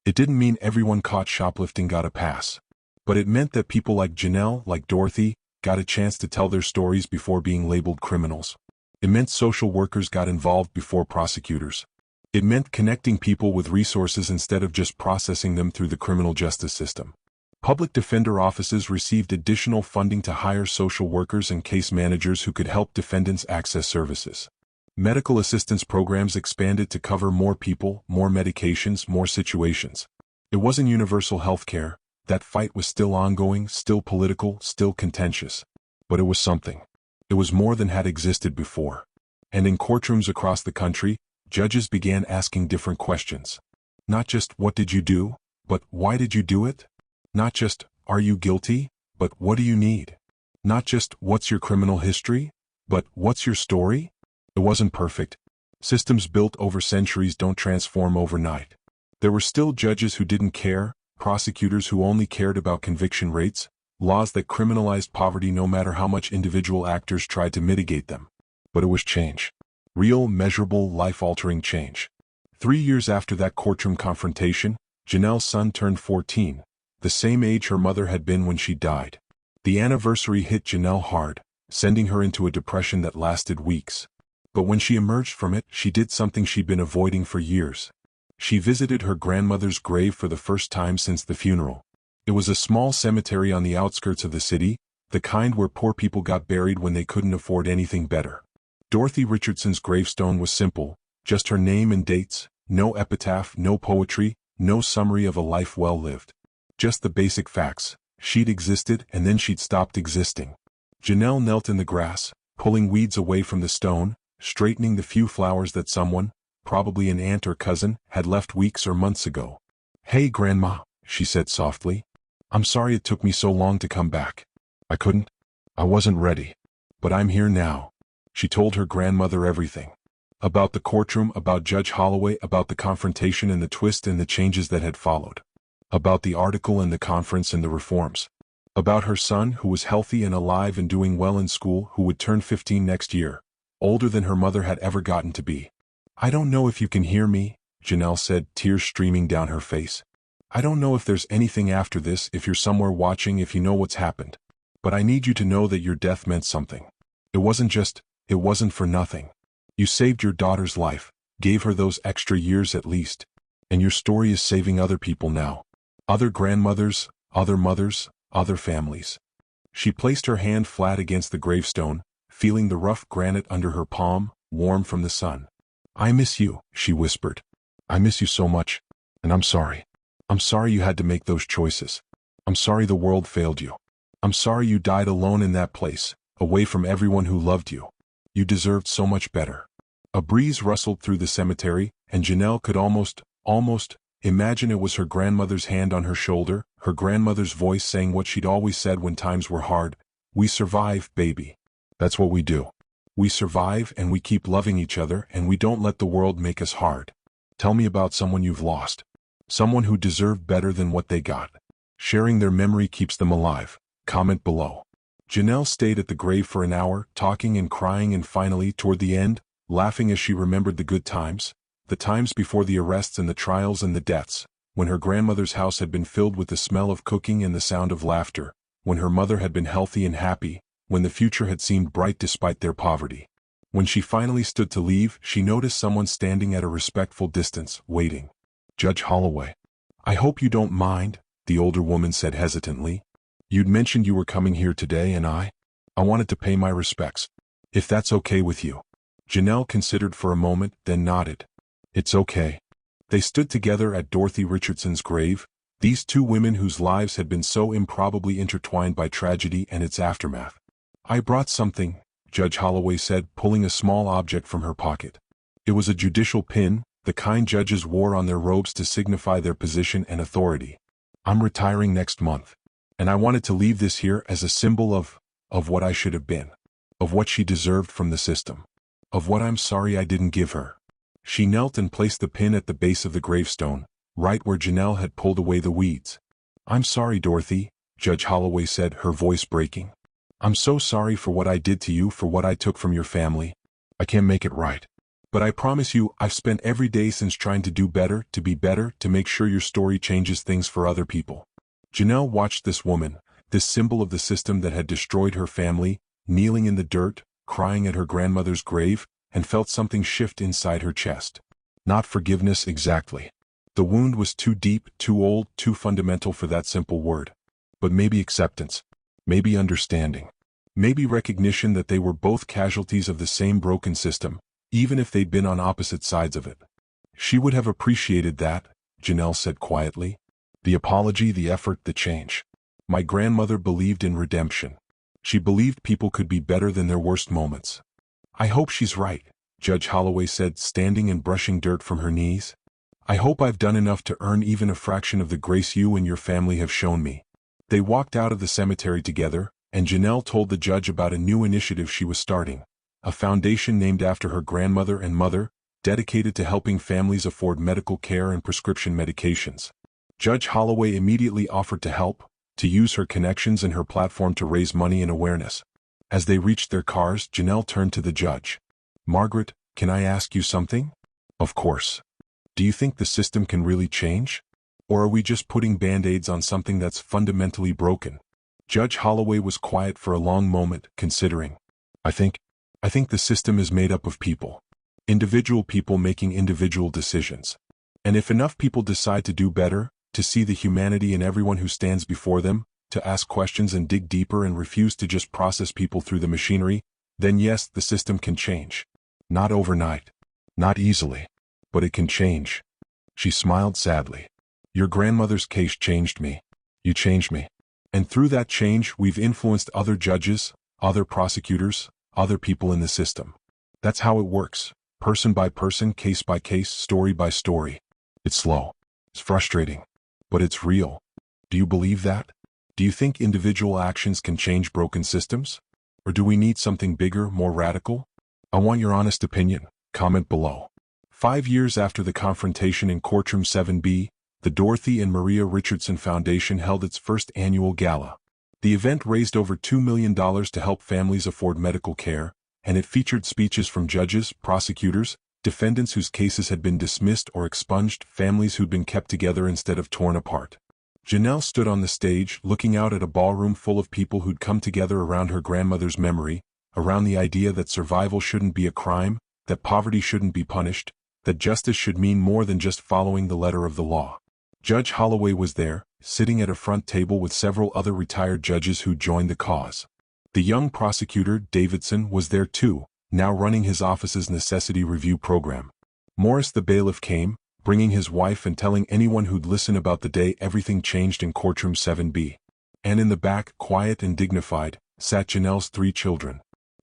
It didn't mean everyone caught shoplifting got a pass. But it meant that people like Janelle, like Dorothy, got a chance to tell their stories before being labeled criminals. It meant social workers got involved before prosecutors. It meant connecting people with resources instead of just processing them through the criminal justice system. Public defender offices received additional funding to hire social workers and case managers who could help defendants access services. Medical assistance programs expanded to cover more people, more medications, more situations. It wasn't universal health care. That fight was still ongoing, still political, still contentious. But it was something. It was more than had existed before. And in courtrooms across the country, judges began asking different questions. Not just, what did you do? But why did you do it? Not just, are you guilty? But what do you need? Not just, what's your criminal history? But what's your story? It wasn't perfect. Systems built over centuries don't transform overnight. There were still judges who didn't care, prosecutors who only cared about conviction rates, laws that criminalized poverty no matter how much individual actors tried to mitigate them. But it was change. Real, measurable, life-altering change. 3 years after that courtroom confrontation, Janelle's son turned 14, the same age her mother had been when she died. The anniversary hit Janelle hard, sending her into a depression that lasted weeks. But when she emerged from it, she did something she'd been avoiding for years. She visited her grandmother's grave for the first time since the funeral. It was a small cemetery on the outskirts of the city, the kind where poor people got buried when they couldn't afford anything better. Dorothy Richardson's gravestone was simple, just her name and dates, no epitaph, no poetry, no summary of a life well lived. Just the basic facts. She'd existed and then she'd stopped existing. Janelle knelt in the grass, pulling weeds away from the stone, straightening the few flowers that someone, probably an aunt or cousin, had left weeks or months ago. "Hey, Grandma," she said softly. "I'm sorry it took me so long to come back. I couldn't. I wasn't ready. But I'm here now." She told her grandmother everything. About the courtroom, about Judge Holloway, about the confrontation and the twist and the changes that had followed. About the article and the conference and the reforms. About her son, who was healthy and alive and doing well in school, who would turn 15 next year, older than her mother had ever gotten to be. "I don't know if you can hear me," Janelle said, tears streaming down her face. "I don't know if there's anything after this, if you're somewhere watching, if you know what's happened. But I need you to know that your death meant something. It wasn't for nothing. You saved your daughter's life, gave her those extra years at least. And your story is saving other people now. Other grandmothers, other mothers, other families." She placed her hand flat against the gravestone, feeling the rough granite under her palm, warm from the sun. "I miss you," she whispered. "I miss you so much. And I'm sorry. I'm sorry you had to make those choices. I'm sorry the world failed you. I'm sorry you died alone in that place, away from everyone who loved you. You deserved so much better." A breeze rustled through the cemetery, and Janelle could almost imagine it was her grandmother's hand on her shoulder, her grandmother's voice saying what she'd always said when times were hard. "We survive, baby. That's what we do. We survive and we keep loving each other and we don't let the world make us hard. Tell me about someone you've lost. Someone who deserved better than what they got. Sharing their memory keeps them alive. Comment below." Janelle stayed at the grave for an hour, talking and crying, and finally, toward the end, laughing as she remembered the good times. The times before the arrests and the trials and the deaths, when her grandmother's house had been filled with the smell of cooking and the sound of laughter, when her mother had been healthy and happy, when the future had seemed bright despite their poverty. When she finally stood to leave, she noticed someone standing at a respectful distance, waiting. "Judge Holloway. I hope you don't mind," the older woman said hesitantly. "You'd mentioned you were coming here today and I wanted to pay my respects. If that's okay with you." Janelle considered for a moment, then nodded. "It's okay." They stood together at Dorothy Richardson's grave, these two women whose lives had been so improbably intertwined by tragedy and its aftermath. "I brought something," Judge Holloway said, pulling a small object from her pocket. It was a judicial pin, the kind judges wore on their robes to signify their position and authority. "I'm retiring next month. And I wanted to leave this here as a symbol of what I should have been. Of what she deserved from the system. Of what I'm sorry I didn't give her." She knelt and placed the pin at the base of the gravestone, right where Janelle had pulled away the weeds. "I'm sorry, Dorothy," Judge Holloway said, her voice breaking. "I'm so sorry for what I did to you, for what I took from your family. I can't make it right. But I promise you, I've spent every day since trying to do better, to be better, to make sure your story changes things for other people." Janelle watched this woman, this symbol of the system that had destroyed her family, kneeling in the dirt, crying at her grandmother's grave, and felt something shift inside her chest. Not forgiveness exactly. The wound was too deep, too old, too fundamental for that simple word. But maybe acceptance. Maybe understanding. Maybe recognition that they were both casualties of the same broken system, even if they'd been on opposite sides of it. She would have appreciated that, Janelle said quietly. The apology, the effort, the change. My grandmother believed in redemption. She believed people could be better than their worst moments. "I hope she's right," Judge Holloway said, standing and brushing dirt from her knees. I hope I've done enough to earn even a fraction of the grace you and your family have shown me. They walked out of the cemetery together, and Janelle told the judge about a new initiative she was starting, a foundation named after her grandmother and mother, dedicated to helping families afford medical care and prescription medications. Judge Holloway immediately offered to help, to use her connections and her platform to raise money and awareness. As they reached their cars, Janelle turned to the judge. "Margaret, can I ask you something?" "Of course. Do you think the system can really change? Or are we just putting band-aids on something that's fundamentally broken?" Judge Holloway was quiet for a long moment, considering. I think the system is made up of people. Individual people making individual decisions. And if enough people decide to do better, to see the humanity in everyone who stands before them, to ask questions and dig deeper and refuse to just process people through the machinery, then yes, the system can change. Not overnight. Not easily. But it can change. She smiled sadly. "Your grandmother's case changed me. You changed me. And through that change, we've influenced other judges, other prosecutors, other people in the system. That's how it works. Person by person, case by case, story by story. It's slow. It's frustrating. But it's real. Do you believe that? Do you think individual actions can change broken systems? Or do we need something bigger, more radical? I want your honest opinion. Comment below." 5 years after the confrontation in Courtroom 7B, the Dorothy and Maria Richardson Foundation held its first annual gala. The event raised over $2 million to help families afford medical care, and it featured speeches from judges, prosecutors, defendants whose cases had been dismissed or expunged, families who'd been kept together instead of torn apart. Janelle stood on the stage, looking out at a ballroom full of people who'd come together around her grandmother's memory, around the idea that survival shouldn't be a crime, that poverty shouldn't be punished, that justice should mean more than just following the letter of the law. Judge Holloway was there, sitting at a front table with several other retired judges who joined the cause. The young prosecutor, Davidson, was there too, now running his office's necessity review program. Morris the bailiff came, bringing his wife and telling anyone who'd listen about the day everything changed in Courtroom 7B. And in the back, quiet and dignified, sat Janelle's 3 children.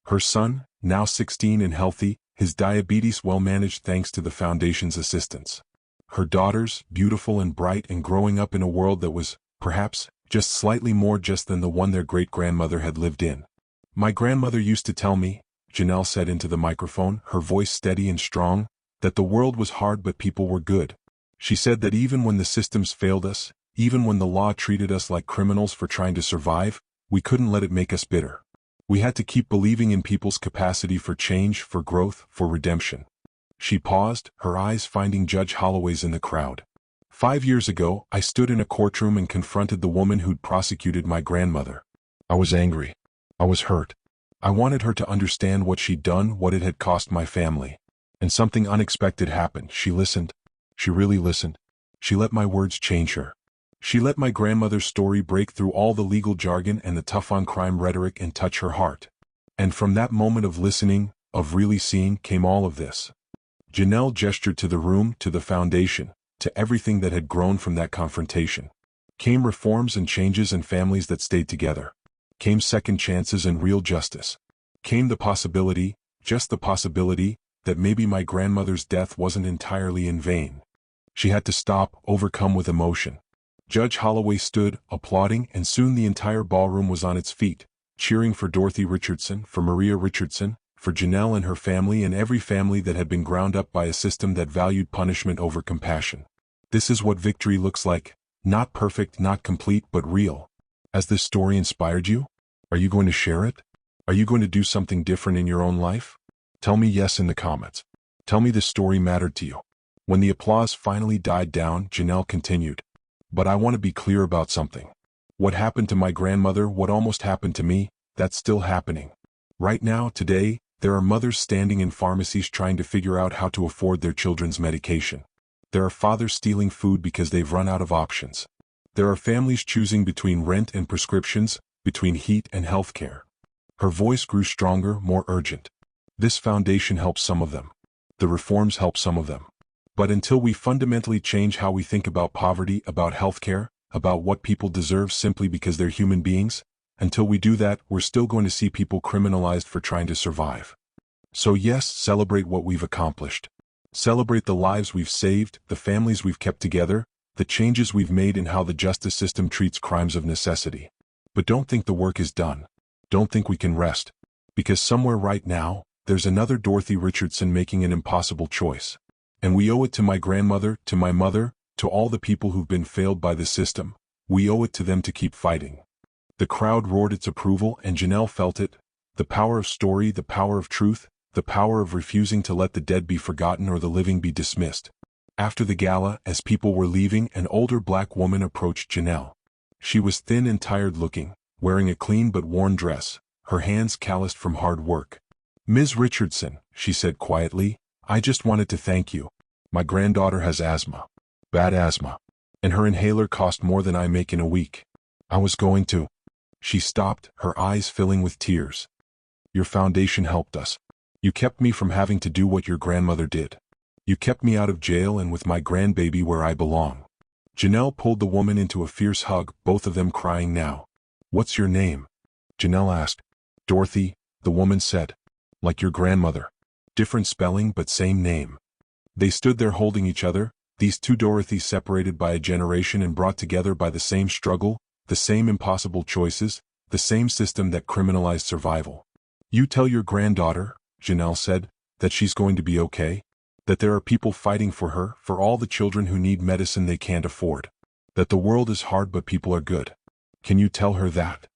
Her son, now 16 and healthy, his diabetes well managed thanks to the foundation's assistance. Her daughters, beautiful and bright and growing up in a world that was, perhaps, just slightly more just than the one their great-grandmother had lived in. "My grandmother used to tell me," Janelle said into the microphone, her voice steady and strong, "that the world was hard but people were good. She said that even when the systems failed us, even when the law treated us like criminals for trying to survive, we couldn't let it make us bitter. We had to keep believing in people's capacity for change, for growth, for redemption." She paused, her eyes finding Judge Holloway's in the crowd. 5 years ago, I stood in a courtroom and confronted the woman who'd prosecuted my grandmother. I was angry. I was hurt. I wanted her to understand what she'd done, what it had cost my family. And something unexpected happened. She listened. She really listened. She let my words change her. She let my grandmother's story break through all the legal jargon and the tough-on-crime rhetoric and touch her heart. And from that moment of listening, of really seeing, came all of this. Janelle gestured to the room, to the foundation, to everything that had grown from that confrontation. Came reforms and changes and families that stayed together. Came second chances and real justice. Came the possibility, just the possibility, that maybe my grandmother's death wasn't entirely in vain. She had to stop, overcome with emotion. Judge Holloway stood, applauding, and soon the entire ballroom was on its feet, cheering for Dorothy Richardson, for Maria Richardson, for Janelle and her family and every family that had been ground up by a system that valued punishment over compassion. This is what victory looks like, not perfect, not complete, but real. Has this story inspired you? Are you going to share it? Are you going to do something different in your own life? Tell me yes in the comments. Tell me this story mattered to you. When the applause finally died down, Janelle continued. But I want to be clear about something. What happened to my grandmother, what almost happened to me, that's still happening. Right now, today, there are mothers standing in pharmacies trying to figure out how to afford their children's medication. There are fathers stealing food because they've run out of options. There are families choosing between rent and prescriptions, between heat and healthcare. Her voice grew stronger, more urgent. This foundation helps some of them. The reforms help some of them. But until we fundamentally change how we think about poverty, about healthcare, about what people deserve simply because they're human beings, until we do that, we're still going to see people criminalized for trying to survive. So yes, celebrate what we've accomplished. Celebrate the lives we've saved, the families we've kept together, the changes we've made in how the justice system treats crimes of necessity. But don't think the work is done. Don't think we can rest. Because somewhere right now, there's another Dorothy Richardson making an impossible choice. And we owe it to my grandmother, to my mother, to all the people who've been failed by the system. We owe it to them to keep fighting. The crowd roared its approval, and Janelle felt it. The power of story, the power of truth, the power of refusing to let the dead be forgotten or the living be dismissed. After the gala, as people were leaving, an older black woman approached Janelle. She was thin and tired-looking, wearing a clean but worn dress, her hands calloused from hard work. "Ms. Richardson," she said quietly, "I just wanted to thank you. My granddaughter has asthma. Bad asthma. And her inhaler cost more than I make in a week. I was going to—" She stopped, her eyes filling with tears. "Your foundation helped us. You kept me from having to do what your grandmother did. You kept me out of jail and with my grandbaby where I belong." Janelle pulled the woman into a fierce hug, both of them crying now. "What's your name?" Janelle asked. "Dorothy," the woman said. "Like your grandmother. Different spelling but same name." They stood there holding each other, these two Dorothys separated by a generation and brought together by the same struggle, the same impossible choices, the same system that criminalized survival. "You tell your granddaughter," Janelle said, "that she's going to be okay. That there are people fighting for her, for all the children who need medicine they can't afford. That the world is hard but people are good. Can you tell her that?"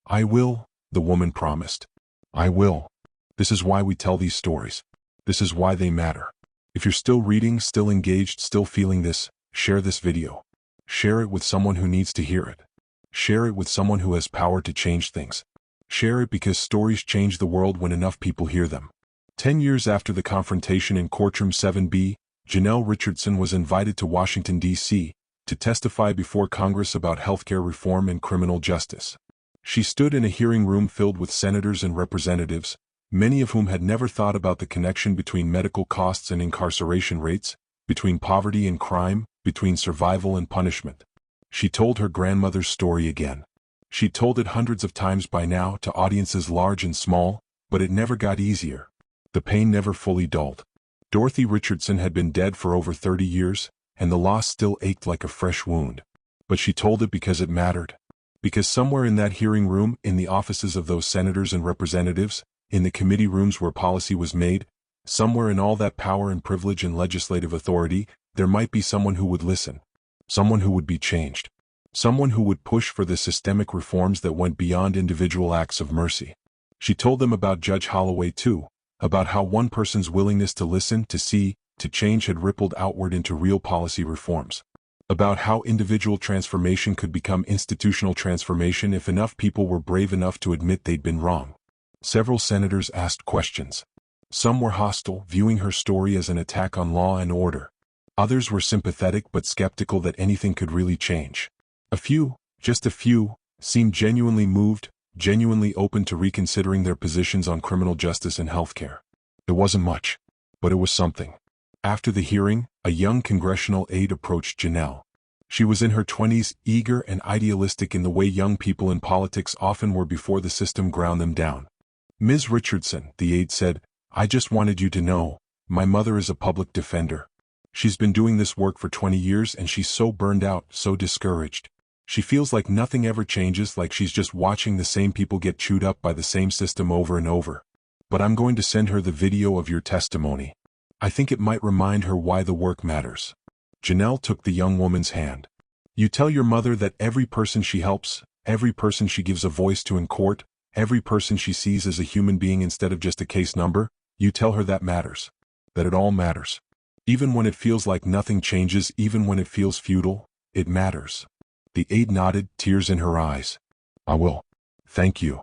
"I will," the woman promised. "I will. This is why we tell these stories. This is why they matter. If you're still reading, still engaged, still feeling this, share this video. Share it with someone who needs to hear it. Share it with someone who has power to change things. Share it because stories change the world when enough people hear them." 10 years after the confrontation in Courtroom 7B, Janelle Richardson was invited to Washington, D.C., to testify before Congress about healthcare reform and criminal justice. She stood in a hearing room filled with senators and representatives, many of whom had never thought about the connection between medical costs and incarceration rates, between poverty and crime, between survival and punishment. She told her grandmother's story again. She told it hundreds of times by now to audiences large and small, but it never got easier. The pain never fully dulled. Dorothy Richardson had been dead for over 30 years, and the loss still ached like a fresh wound. But she told it because it mattered. Because somewhere in that hearing room, in the offices of those senators and representatives, in the committee rooms where policy was made, somewhere in all that power and privilege and legislative authority, there might be someone who would listen. Someone who would be changed. Someone who would push for the systemic reforms that went beyond individual acts of mercy. She told them about Judge Holloway too. About how one person's willingness to listen, to see, to change had rippled outward into real policy reforms. About how individual transformation could become institutional transformation if enough people were brave enough to admit they'd been wrong. Several senators asked questions. Some were hostile, viewing her story as an attack on law and order. Others were sympathetic but skeptical that anything could really change. A few, just a few, seemed genuinely moved, genuinely open to reconsidering their positions on criminal justice and healthcare. It wasn't much, but it was something. After the hearing, a young congressional aide approached Janelle. She was in her 20s, eager and idealistic in the way young people in politics often were before the system ground them down. "Ms. Richardson," the aide said, "I just wanted you to know, my mother is a public defender. She's been doing this work for 20 years and she's so burned out, so discouraged. She feels like nothing ever changes, like she's just watching the same people get chewed up by the same system over and over. But I'm going to send her the video of your testimony. I think it might remind her why the work matters." Janelle took the young woman's hand. "You tell your mother that every person she helps, every person she gives a voice to in court, every person she sees as a human being instead of just a case number, you tell her that matters. That it all matters. Even when it feels like nothing changes, even when it feels futile, it matters." The aide nodded, tears in her eyes. "I will. Thank you."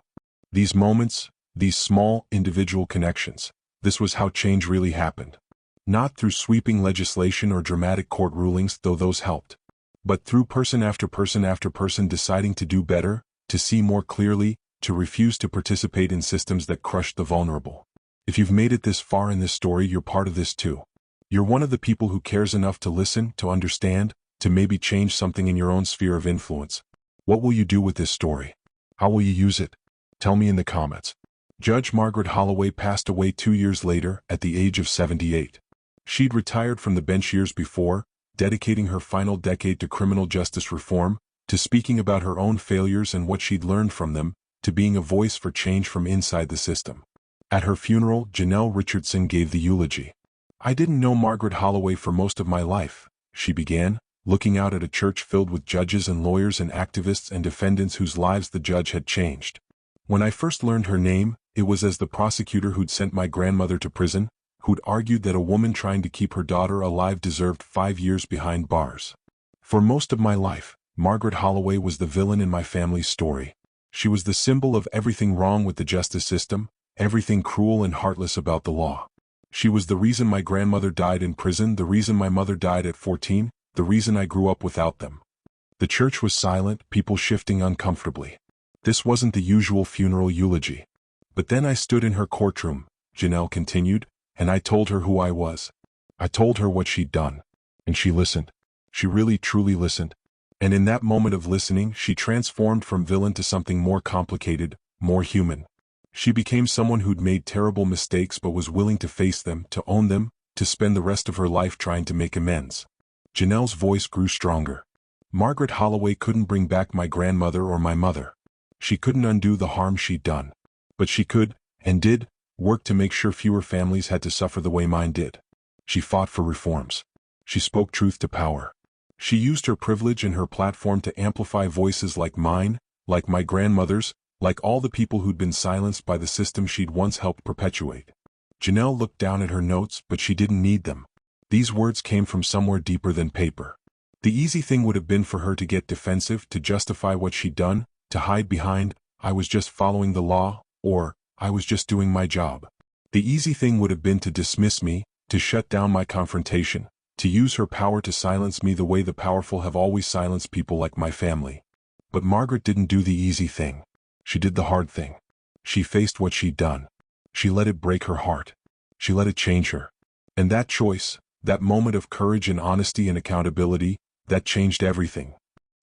These moments, these small, individual connections, this was how change really happened. Not through sweeping legislation or dramatic court rulings, though those helped. But through person after person deciding to do better, to see more clearly, to refuse to participate in systems that crushed the vulnerable. If you've made it this far in this story, you're part of this too. You're one of the people who cares enough to listen, to understand, to maybe change something in your own sphere of influence. What will you do with this story? How will you use it? Tell me in the comments. Judge Margaret Holloway passed away 2 years later, at the age of 78. She'd retired from the bench years before, dedicating her final decade to criminal justice reform, to speaking about her own failures and what she'd learned from them, to being a voice for change from inside the system. At her funeral, Janelle Richardson gave the eulogy. "I didn't know Margaret Holloway for most of my life," she began, looking out at a church filled with judges and lawyers and activists and defendants whose lives the judge had changed. "When I first learned her name, it was as the prosecutor who'd sent my grandmother to prison, who'd argued that a woman trying to keep her daughter alive deserved 5 years behind bars. For most of my life, Margaret Holloway was the villain in my family's story. She was the symbol of everything wrong with the justice system, everything cruel and heartless about the law. She was the reason my grandmother died in prison, the reason my mother died at 14, the reason I grew up without them." The church was silent, people shifting uncomfortably. This wasn't the usual funeral eulogy. "But then I stood in her courtroom," Janelle continued, "and I told her who I was. I told her what she'd done. And she listened. She really truly listened. And in that moment of listening, she transformed from villain to something more complicated, more human. She became someone who'd made terrible mistakes but was willing to face them, to own them, to spend the rest of her life trying to make amends." Janelle's voice grew stronger. "Margaret Holloway couldn't bring back my grandmother or my mother. She couldn't undo the harm she'd done. But she could, and did, work to make sure fewer families had to suffer the way mine did. She fought for reforms. She spoke truth to power. She used her privilege and her platform to amplify voices like mine, like my grandmother's, like all the people who'd been silenced by the system she'd once helped perpetuate." Janelle looked down at her notes, but she didn't need them. These words came from somewhere deeper than paper. The easy thing would have been for her to get defensive, to justify what she'd done, to hide behind, "I was just following the law," or "I was just doing my job." The easy thing would have been to dismiss me, to shut down my confrontation, to use her power to silence me the way the powerful have always silenced people like my family. But Margaret didn't do the easy thing. She did the hard thing. She faced what she'd done. She let it break her heart. She let it change her. And that choice, that moment of courage and honesty and accountability, that changed everything.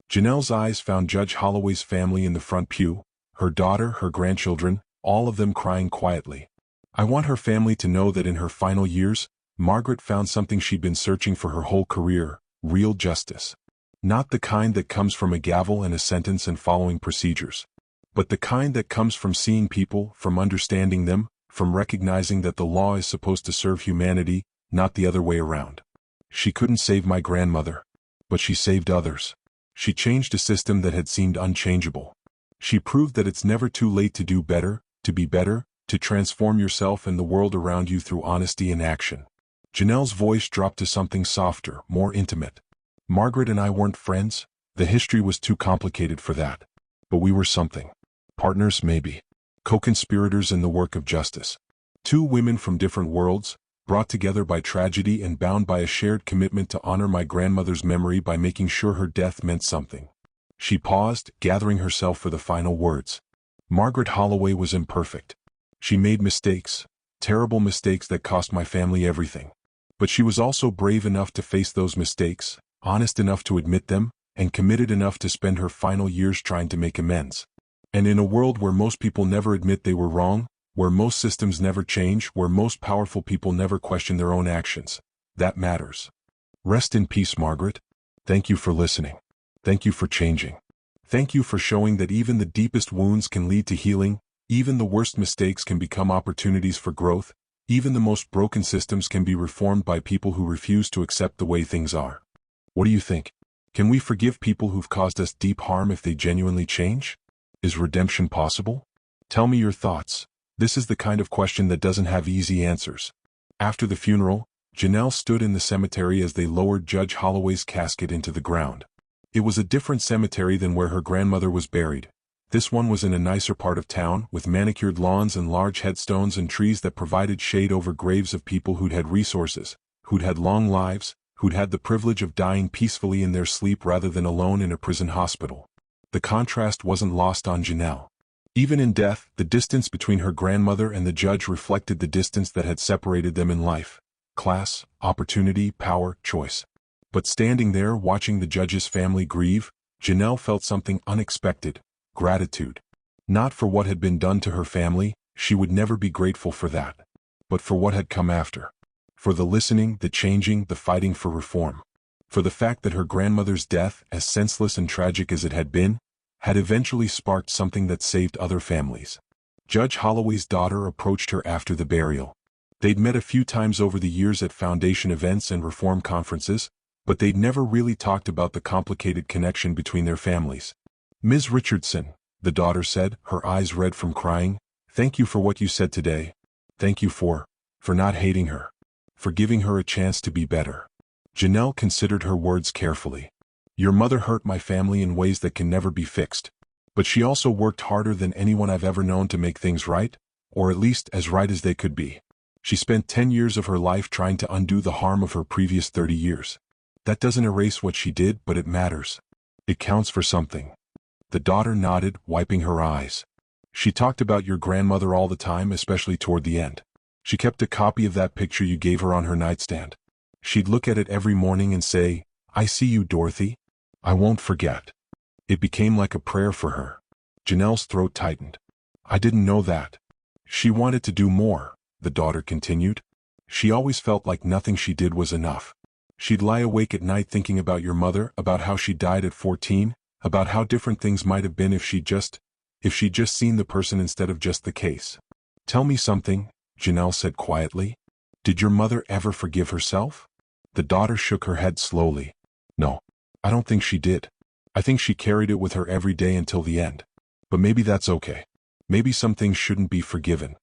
Janelle's eyes found Judge Holloway's family in the front pew, her daughter, her grandchildren, all of them crying quietly. "I want her family to know that in her final years, Margaret found something she'd been searching for her whole career, real justice. Not the kind that comes from a gavel and a sentence and following procedures, but the kind that comes from seeing people, from understanding them, from recognizing that the law is supposed to serve humanity, not the other way around. She couldn't save my grandmother, but she saved others. She changed a system that had seemed unchangeable. She proved that it's never too late to do better, to be better, to transform yourself and the world around you through honesty and action." Janelle's voice dropped to something softer, more intimate. "Margaret and I weren't friends. The history was too complicated for that. But we were something. Partners, maybe. Co-conspirators in the work of justice. Two women from different worlds, brought together by tragedy and bound by a shared commitment to honor my grandmother's memory by making sure her death meant something." She paused, gathering herself for the final words. "Margaret Holloway was imperfect. She made mistakes, terrible mistakes that cost my family everything. But she was also brave enough to face those mistakes, honest enough to admit them, and committed enough to spend her final years trying to make amends. And in a world where most people never admit they were wrong, where most systems never change, where most powerful people never question their own actions, that matters. Rest in peace, Margaret. Thank you for listening. Thank you for changing. Thank you for showing that even the deepest wounds can lead to healing, even the worst mistakes can become opportunities for growth, even the most broken systems can be reformed by people who refuse to accept the way things are. What do you think? Can we forgive people who've caused us deep harm if they genuinely change? Is redemption possible? Tell me your thoughts. This is the kind of question that doesn't have easy answers. After the funeral, Janelle stood in the cemetery as they lowered Judge Holloway's casket into the ground. It was a different cemetery than where her grandmother was buried. This one was in a nicer part of town, with manicured lawns and large headstones and trees that provided shade over graves of people who'd had resources, who'd had long lives, who'd had the privilege of dying peacefully in their sleep rather than alone in a prison hospital. The contrast wasn't lost on Janelle. Even in death, the distance between her grandmother and the judge reflected the distance that had separated them in life: class, opportunity, power, choice. But standing there watching the judge's family grieve, Janelle felt something unexpected: gratitude. Not for what had been done to her family, she would never be grateful for that, but for what had come after. For the listening, the changing, the fighting for reform. For the fact that her grandmother's death, as senseless and tragic as it had been, had eventually sparked something that saved other families. Judge Holloway's daughter approached her after the burial. They'd met a few times over the years at foundation events and reform conferences, but they'd never really talked about the complicated connection between their families. "Ms. Richardson," the daughter said, her eyes red from crying, "thank you for what you said today. Thank you for not hating her. For giving her a chance to be better." Janelle considered her words carefully. "Your mother hurt my family in ways that can never be fixed. But she also worked harder than anyone I've ever known to make things right, or at least as right as they could be. She spent 10 years of her life trying to undo the harm of her previous 30 years. That doesn't erase what she did, but it matters. It counts for something." The daughter nodded, wiping her eyes. "She talked about your grandmother all the time, especially toward the end. She kept a copy of that picture you gave her on her nightstand. She'd look at it every morning and say, 'I see you, Dorothy. I won't forget.' It became like a prayer for her." Janelle's throat tightened. "I didn't know that." "She wanted to do more," the daughter continued. "She always felt like nothing she did was enough. She'd lie awake at night thinking about your mother, about how she died at 14, about how different things might have been if she'd just seen the person instead of just the case." "Tell me something," Janelle said quietly. "Did your mother ever forgive herself?" The daughter shook her head slowly. "No, I don't think she did. I think she carried it with her every day until the end. But maybe that's okay. Maybe some things shouldn't be forgiven.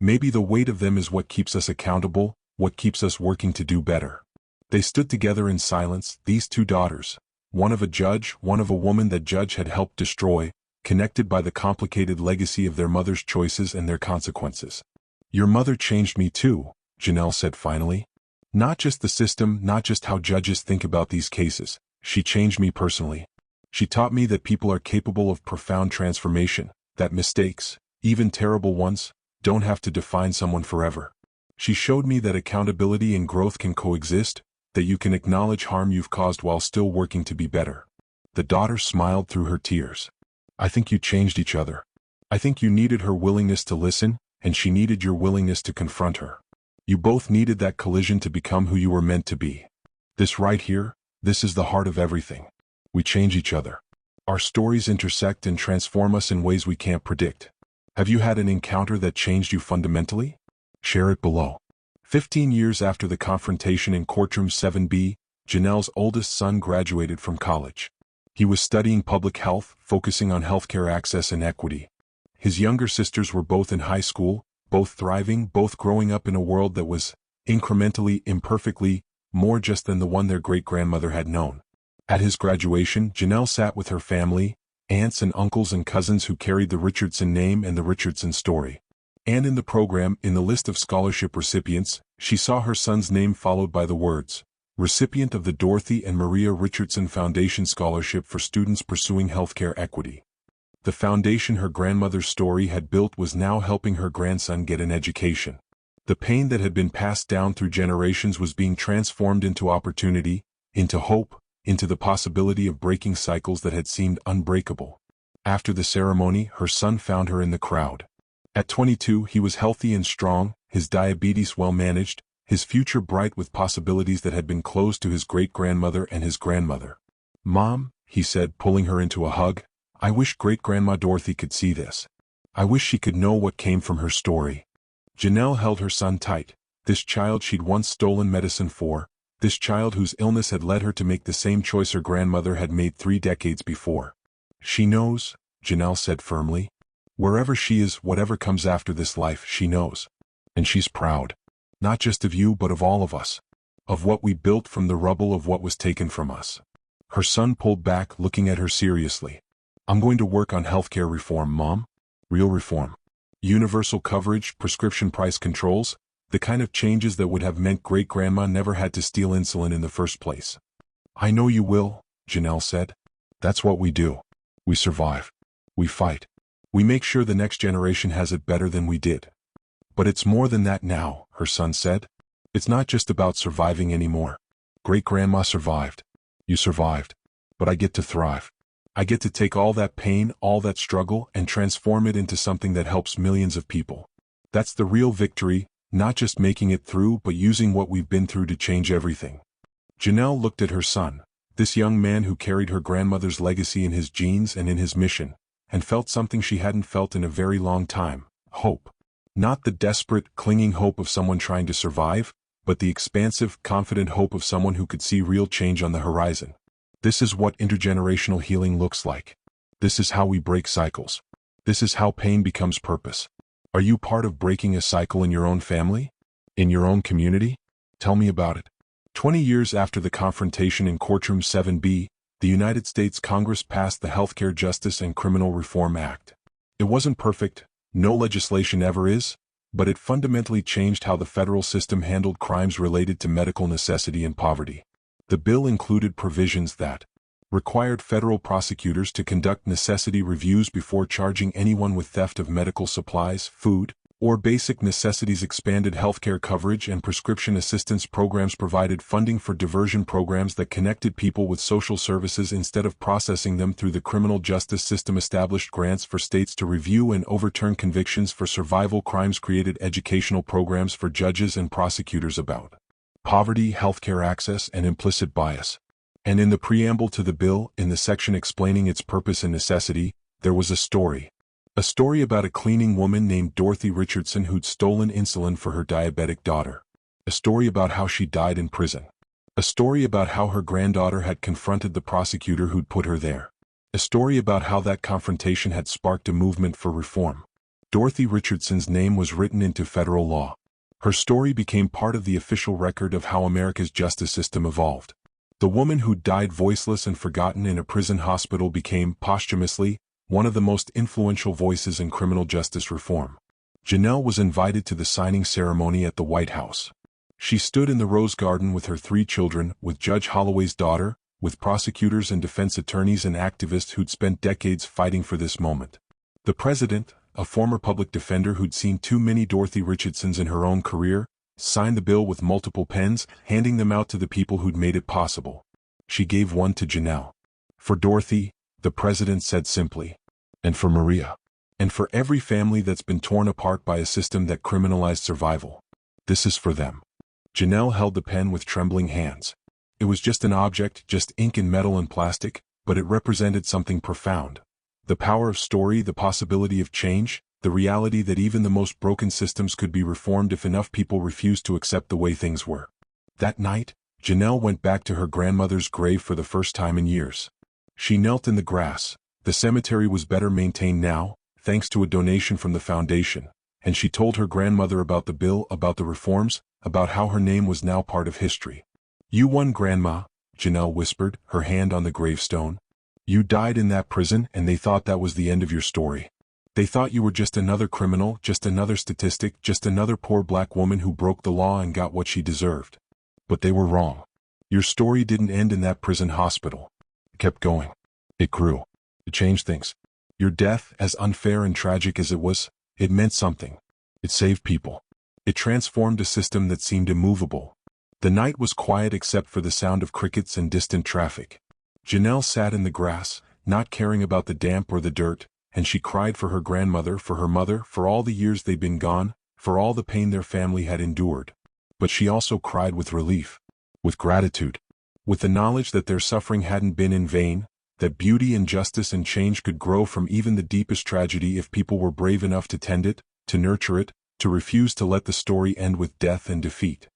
Maybe the weight of them is what keeps us accountable, what keeps us working to do better." They stood together in silence, these two daughters, one of a judge, one of a woman that Judge had helped destroy, connected by the complicated legacy of their mother's choices and their consequences. "Your mother changed me too," Janelle said finally. "Not just the system, not just how judges think about these cases. She changed me personally. She taught me that people are capable of profound transformation, that mistakes, even terrible ones, don't have to define someone forever. She showed me that accountability and growth can coexist, that you can acknowledge harm you've caused while still working to be better." The daughter smiled through her tears. "I think you changed each other. I think you needed her willingness to listen, and she needed your willingness to confront her. You both needed that collision to become who you were meant to be. This right here, this is the heart of everything. We change each other. Our stories intersect and transform us in ways we can't predict. Have you had an encounter that changed you fundamentally? Share it below." 15 years after the confrontation in Courtroom 7B, Janelle's oldest son graduated from college. He was studying public health, focusing on healthcare access and equity. His younger sisters were both in high school, both thriving, both growing up in a world that was, incrementally, imperfectly, more just than the one their great-grandmother had known. At his graduation, Janelle sat with her family, aunts and uncles and cousins who carried the Richardson name and the Richardson story. And in the program, in the list of scholarship recipients, she saw her son's name followed by the words, "Recipient of the Dorothy and Maria Richardson Foundation Scholarship for Students Pursuing Healthcare Equity." The foundation her grandmother's story had built was now helping her grandson get an education. The pain that had been passed down through generations was being transformed into opportunity, into hope, into the possibility of breaking cycles that had seemed unbreakable. After the ceremony, her son found her in the crowd. At 22, he was healthy and strong, his diabetes well managed, his future bright with possibilities that had been closed to his great-grandmother and his grandmother. "Mom," he said, pulling her into a hug, "I wish Great-Grandma Dorothy could see this. I wish she could know what came from her story." Janelle held her son tight, this child she'd once stolen medicine for, this child whose illness had led her to make the same choice her grandmother had made 3 decades before. "She knows," Janelle said firmly. "Wherever she is, whatever comes after this life, she knows. And she's proud. Not just of you but of all of us. Of what we built from the rubble of what was taken from us." Her son pulled back, looking at her seriously. "I'm going to work on healthcare reform, Mom. Real reform. Universal coverage, prescription price controls, the kind of changes that would have meant great-grandma never had to steal insulin in the first place." "I know you will," Janelle said. "That's what we do. We survive. We fight. We make sure the next generation has it better than we did." "But it's more than that now," her son said. "It's not just about surviving anymore. Great-grandma survived. You survived. But I get to thrive. I get to take all that pain, all that struggle, and transform it into something that helps millions of people. That's the real victory, not just making it through but using what we've been through to change everything. Janelle looked at her son, this young man who carried her grandmother's legacy in his genes and in his mission, and felt something she hadn't felt in a very long time: hope. Not the desperate, clinging hope of someone trying to survive, but the expansive, confident hope of someone who could see real change on the horizon. This is what intergenerational healing looks like. This is how we break cycles. This is how pain becomes purpose. Are you part of breaking a cycle in your own family? In your own community? Tell me about it. 20 years after the confrontation in Courtroom 7B, the United States Congress passed the Healthcare Justice and Criminal Reform Act. It wasn't perfect, no legislation ever is, but it fundamentally changed how the federal system handled crimes related to medical necessity and poverty. The bill included provisions that required federal prosecutors to conduct necessity reviews before charging anyone with theft of medical supplies, food, or basic necessities, expanded healthcare coverage and prescription assistance programs, provided funding for diversion programs that connected people with social services instead of processing them through the criminal justice system, established grants for states to review and overturn convictions for survival crimes, created educational programs for judges and prosecutors about poverty, healthcare access, and implicit bias. And in the preamble to the bill, in the section explaining its purpose and necessity, there was a story. A story about a cleaning woman named Dorothy Richardson who'd stolen insulin for her diabetic daughter. A story about how she died in prison. A story about how her granddaughter had confronted the prosecutor who'd put her there. A story about how that confrontation had sparked a movement for reform. Dorothy Richardson's name was written into federal law. Her story became part of the official record of how America's justice system evolved. The woman who died voiceless and forgotten in a prison hospital became, posthumously, one of the most influential voices in criminal justice reform. Janelle was invited to the signing ceremony at the White House. She stood in the Rose Garden with her 3 children, with Judge Holloway's daughter, with prosecutors and defense attorneys and activists who'd spent decades fighting for this moment. The president, a former public defender who'd seen too many Dorothy Richardsons in her own career, signed the bill with multiple pens, handing them out to the people who'd made it possible. She gave one to Janelle. For Dorothy, the president said simply, and for Maria, and for every family that's been torn apart by a system that criminalized survival. This is for them. Janelle held the pen with trembling hands. It was just an object, just ink and metal and plastic, but it represented something profound. The power of story, the possibility of change, the reality that even the most broken systems could be reformed if enough people refused to accept the way things were. That night, Janelle went back to her grandmother's grave for the first time in years. She knelt in the grass. The cemetery was better maintained now, thanks to a donation from the foundation, and she told her grandmother about the bill, about the reforms, about how her name was now part of history. "You won, Grandma," Janelle whispered, her hand on the gravestone. "You died in that prison and they thought that was the end of your story. They thought you were just another criminal, just another statistic, just another poor black woman who broke the law and got what she deserved. But they were wrong. Your story didn't end in that prison hospital. It kept going. It grew. It changed things. Your death, as unfair and tragic as it was, it meant something. It saved people. It transformed a system that seemed immovable." The night was quiet except for the sound of crickets and distant traffic. Janelle sat in the grass, not caring about the damp or the dirt, and she cried for her grandmother, for her mother, for all the years they'd been gone, for all the pain their family had endured. But she also cried with relief, with gratitude, with the knowledge that their suffering hadn't been in vain, that beauty and justice and change could grow from even the deepest tragedy if people were brave enough to tend it, to nurture it, to refuse to let the story end with death and defeat.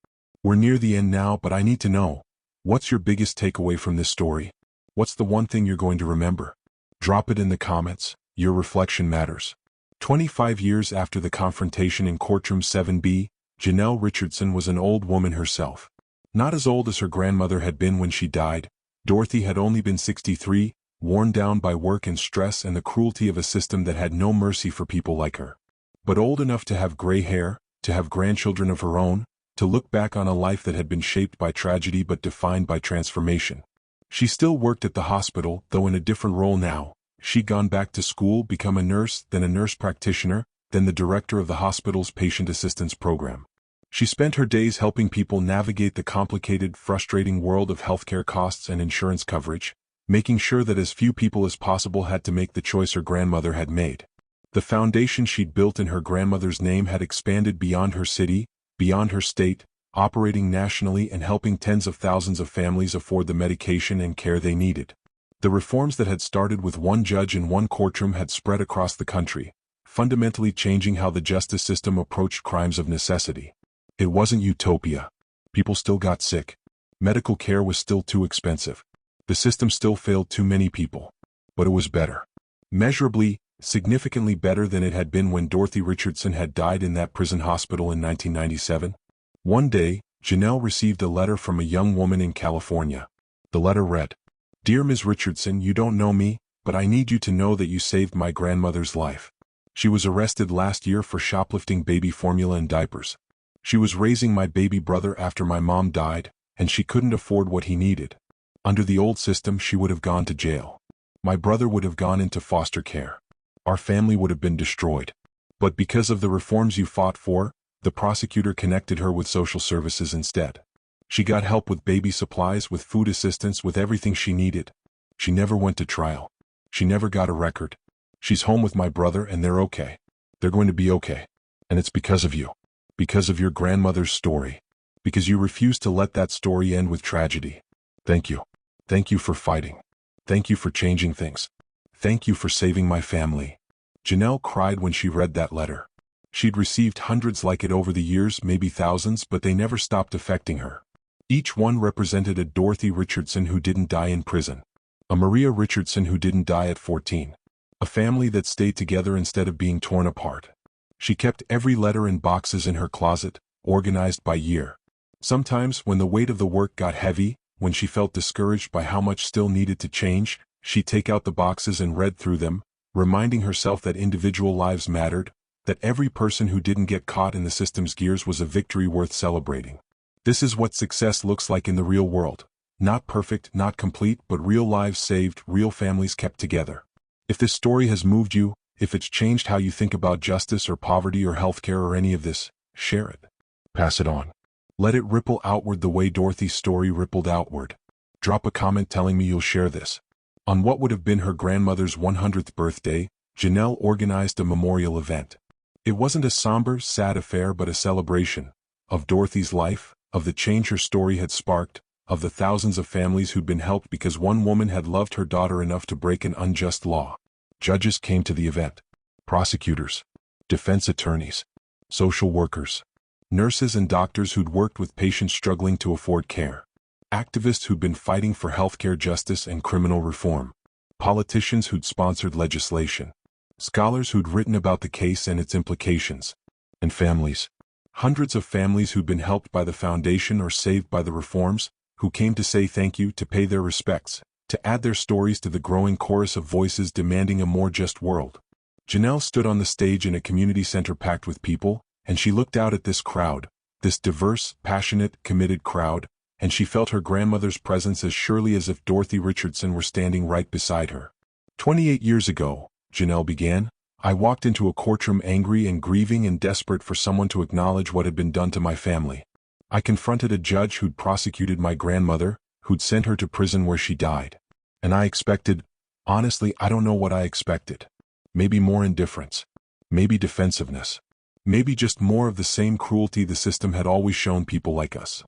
We're near the end now, but I need to know, what's your biggest takeaway from this story? What's the one thing you're going to remember? Drop it in the comments. Your reflection matters. 25 years after the confrontation in Courtroom 7B, Janelle Richardson was an old woman herself. Not as old as her grandmother had been when she died. Dorothy had only been 63, worn down by work and stress and the cruelty of a system that had no mercy for people like her. But old enough to have gray hair, to have grandchildren of her own, to look back on a life that had been shaped by tragedy but defined by transformation. She still worked at the hospital, though in a different role now. She'd gone back to school, become a nurse, then a nurse practitioner, then the director of the hospital's patient assistance program. She spent her days helping people navigate the complicated, frustrating world of healthcare costs and insurance coverage, making sure that as few people as possible had to make the choice her grandmother had made. The foundation she'd built in her grandmother's name had expanded beyond her city, beyond her state, operating nationally and helping tens of thousands of families afford the medication and care they needed. The reforms that had started with one judge in one courtroom had spread across the country, fundamentally changing how the justice system approached crimes of necessity. It wasn't utopia. People still got sick. Medical care was still too expensive. The system still failed too many people. But it was better. Measurably, significantly better than it had been when Dorothy Richardson had died in that prison hospital in 1997. One day, Janelle received a letter from a young woman in California. The letter read, "Dear Ms. Richardson, you don't know me, but I need you to know that you saved my grandmother's life. She was arrested last year for shoplifting baby formula and diapers. She was raising my baby brother after my mom died, and she couldn't afford what he needed. Under the old system, she would have gone to jail. My brother would have gone into foster care. Our family would have been destroyed. But because of the reforms you fought for, the prosecutor connected her with social services instead. She got help with baby supplies, with food assistance, with everything she needed. She never went to trial. She never got a record. She's home with my brother and they're okay. They're going to be okay. And it's because of you. Because of your grandmother's story. Because you refused to let that story end with tragedy. Thank you. Thank you for fighting. Thank you for changing things. Thank you for saving my family." Janelle cried when she read that letter. She'd received hundreds like it over the years, maybe thousands, but they never stopped affecting her. Each one represented a Dorothy Richardson who didn't die in prison. A Maria Richardson who didn't die at 14. A family that stayed together instead of being torn apart. She kept every letter in boxes in her closet, organized by year. Sometimes, when the weight of the work got heavy, when she felt discouraged by how much still needed to change, she'd take out the boxes and read through them, reminding herself that individual lives mattered, that every person who didn't get caught in the system's gears was a victory worth celebrating. This is what success looks like in the real world. Not perfect, not complete, but real lives saved, real families kept together. If this story has moved you, if it's changed how you think about justice or poverty or healthcare or any of this, share it. Pass it on. Let it ripple outward the way Dorothy's story rippled outward. Drop a comment telling me you'll share this. On what would have been her grandmother's 100th birthday, Janelle organized a memorial event. It wasn't a somber, sad affair but a celebration of Dorothy's life, of the change her story had sparked, of the thousands of families who'd been helped because one woman had loved her daughter enough to break an unjust law. Judges came to the event. Prosecutors, defense attorneys, social workers, nurses and doctors who'd worked with patients struggling to afford care. Activists who'd been fighting for healthcare justice and criminal reform. Politicians who'd sponsored legislation. Scholars who'd written about the case and its implications. And families. Hundreds of families who'd been helped by the foundation or saved by the reforms, who came to say thank you, to pay their respects, to add their stories to the growing chorus of voices demanding a more just world. Janelle stood on the stage in a community center packed with people, and she looked out at this crowd, this diverse, passionate, committed crowd, and she felt her grandmother's presence as surely as if Dorothy Richardson were standing right beside her. 28 years ago, Janelle began, I walked into a courtroom angry and grieving and desperate for someone to acknowledge what had been done to my family. I confronted a judge who'd prosecuted my grandmother, who'd sent her to prison where she died. And I expected, honestly, I don't know what I expected. Maybe more indifference. Maybe defensiveness. Maybe just more of the same cruelty the system had always shown people like us.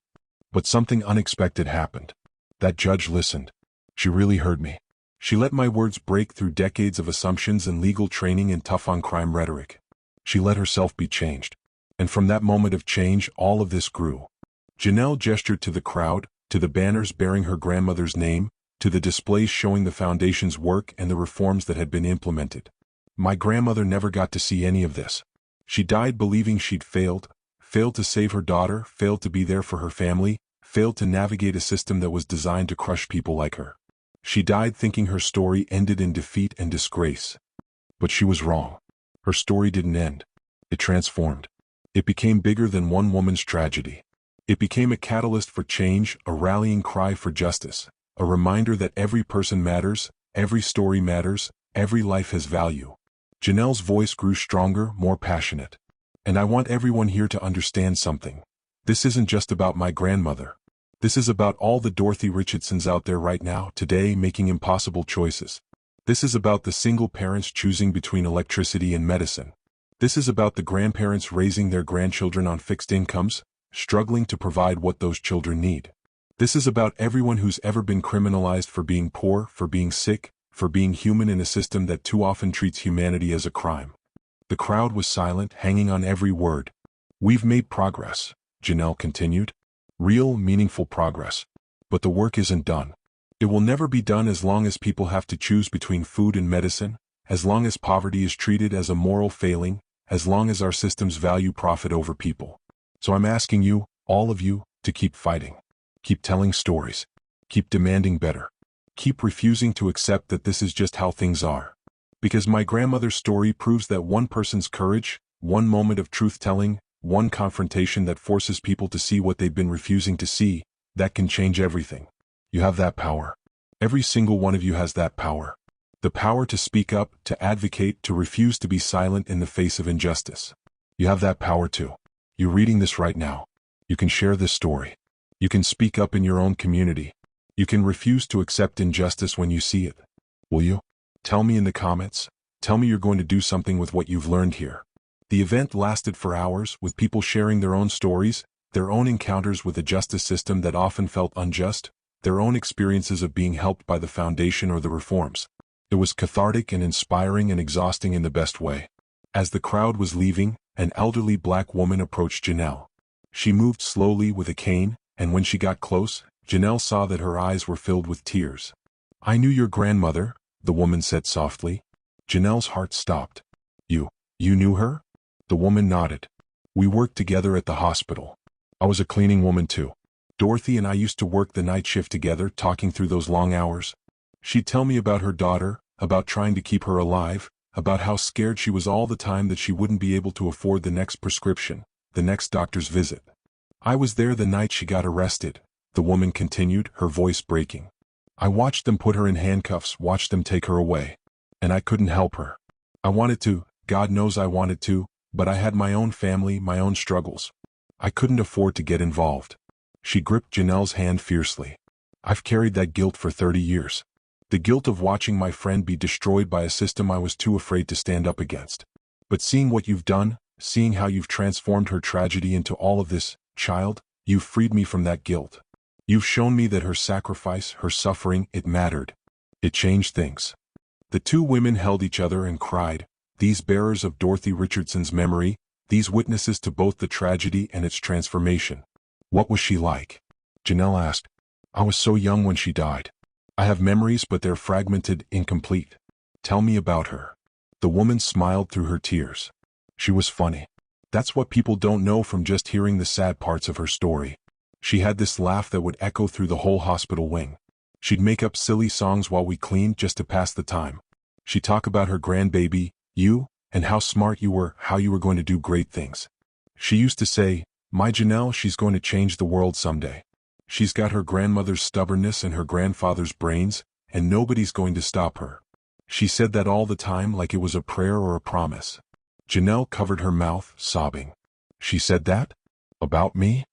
But something unexpected happened. That judge listened. She really heard me. She let my words break through decades of assumptions and legal training and tough-on-crime rhetoric. She let herself be changed. And from that moment of change, all of this grew. Janelle gestured to the crowd, to the banners bearing her grandmother's name, to the displays showing the foundation's work and the reforms that had been implemented. My grandmother never got to see any of this. She died believing she'd failed to save her daughter, failed to be there for her family, failed to navigate a system that was designed to crush people like her. She died thinking her story ended in defeat and disgrace. But she was wrong. Her story didn't end. It transformed. It became bigger than one woman's tragedy. It became a catalyst for change, a rallying cry for justice, a reminder that every person matters, every story matters, every life has value. Janelle's voice grew stronger, more passionate. And I want everyone here to understand something. This isn't just about my grandmother. This is about all the Dorothy Richardsons out there right now, today, making impossible choices. This is about the single parents choosing between electricity and medicine. This is about the grandparents raising their grandchildren on fixed incomes, struggling to provide what those children need. This is about everyone who's ever been criminalized for being poor, for being sick, for being human in a system that too often treats humanity as a crime. The crowd was silent, hanging on every word. We've made progress, Janelle continued. Real, meaningful progress. But the work isn't done. It will never be done as long as people have to choose between food and medicine, as long as poverty is treated as a moral failing, as long as our systems value profit over people. So I'm asking you, all of you, to keep fighting. Keep telling stories. Keep demanding better. Keep refusing to accept that this is just how things are. Because my grandmother's story proves that one person's courage, one moment of truth-telling, one confrontation that forces people to see what they've been refusing to see, that can change everything. You have that power. Every single one of you has that power. The power to speak up, to advocate, to refuse to be silent in the face of injustice. You have that power too. You're reading this right now. You can share this story. You can speak up in your own community. You can refuse to accept injustice when you see it. Will you? Tell me in the comments. Tell me you're going to do something with what you've learned here. The event lasted for hours, with people sharing their own stories, their own encounters with a justice system that often felt unjust, their own experiences of being helped by the foundation or the reforms. It was cathartic and inspiring and exhausting in the best way. As the crowd was leaving, an elderly black woman approached Janelle. She moved slowly with a cane, and when she got close, Janelle saw that her eyes were filled with tears. "I knew your grandmother," the woman said softly. Janelle's heart stopped. You knew her?" The woman nodded. "We worked together at the hospital. I was a cleaning woman too. Dorothy and I used to work the night shift together, talking through those long hours. She'd tell me about her daughter, about trying to keep her alive, about how scared she was all the time that she wouldn't be able to afford the next prescription, the next doctor's visit. I was there the night she got arrested," the woman continued, her voice breaking. "I watched them put her in handcuffs, watched them take her away. And I couldn't help her. I wanted to, God knows I wanted to, but I had my own family, my own struggles. I couldn't afford to get involved." She gripped Janelle's hand fiercely. "I've carried that guilt for 30 years. The guilt of watching my friend be destroyed by a system I was too afraid to stand up against. But seeing what you've done, seeing how you've transformed her tragedy into all of this, child, you've freed me from that guilt. You've shown me that her sacrifice, her suffering, it mattered. It changed things." The two women held each other and cried, these bearers of Dorothy Richardson's memory, these witnesses to both the tragedy and its transformation. "What was she like?" Janelle asked. "I was so young when she died. I have memories, but they're fragmented, incomplete. Tell me about her." The woman smiled through her tears. "She was funny. That's what people don't know from just hearing the sad parts of her story. She had this laugh that would echo through the whole hospital wing. She'd make up silly songs while we cleaned just to pass the time. She'd talk about her grandbaby, you, and how smart you were, how you were going to do great things. She used to say, 'My Janelle, she's going to change the world someday. She's got her grandmother's stubbornness and her grandfather's brains, and nobody's going to stop her.' She said that all the time like it was a prayer or a promise." Janelle covered her mouth, sobbing. "She said that? About me?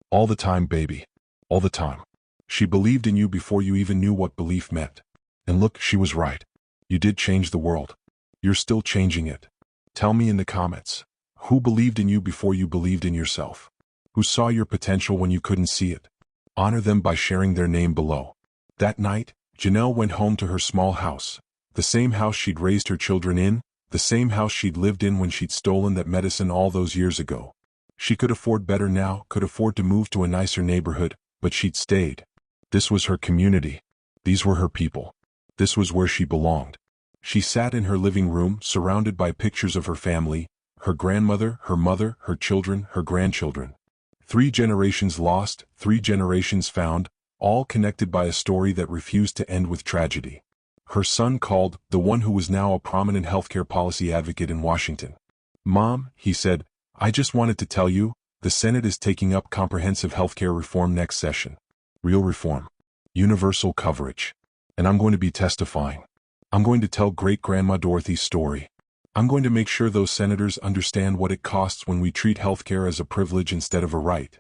All the time, baby. All the time. She believed in you before you even knew what belief meant. And look, she was right. You did change the world. You're still changing it. Tell me in the comments, who believed in you before you believed in yourself? Who saw your potential when you couldn't see it? Honor them by sharing their name below." That night, Janelle went home to her small house, the same house she'd raised her children in, the same house she'd lived in when she'd stolen that medicine all those years ago. She could afford better now, could afford to move to a nicer neighborhood, but she'd stayed. This was her community. These were her people. This was where she belonged. She sat in her living room, surrounded by pictures of her family, her grandmother, her mother, her children, her grandchildren. 3 generations lost, 3 generations found, all connected by a story that refused to end with tragedy. Her son called, the one who was now a prominent healthcare policy advocate in Washington. "Mom," he said, "I just wanted to tell you, the Senate is taking up comprehensive healthcare reform next session. Real reform. Universal coverage. And I'm going to be testifying. I'm going to tell great-grandma Dorothy's story. I'm going to make sure those senators understand what it costs when we treat healthcare as a privilege instead of a right.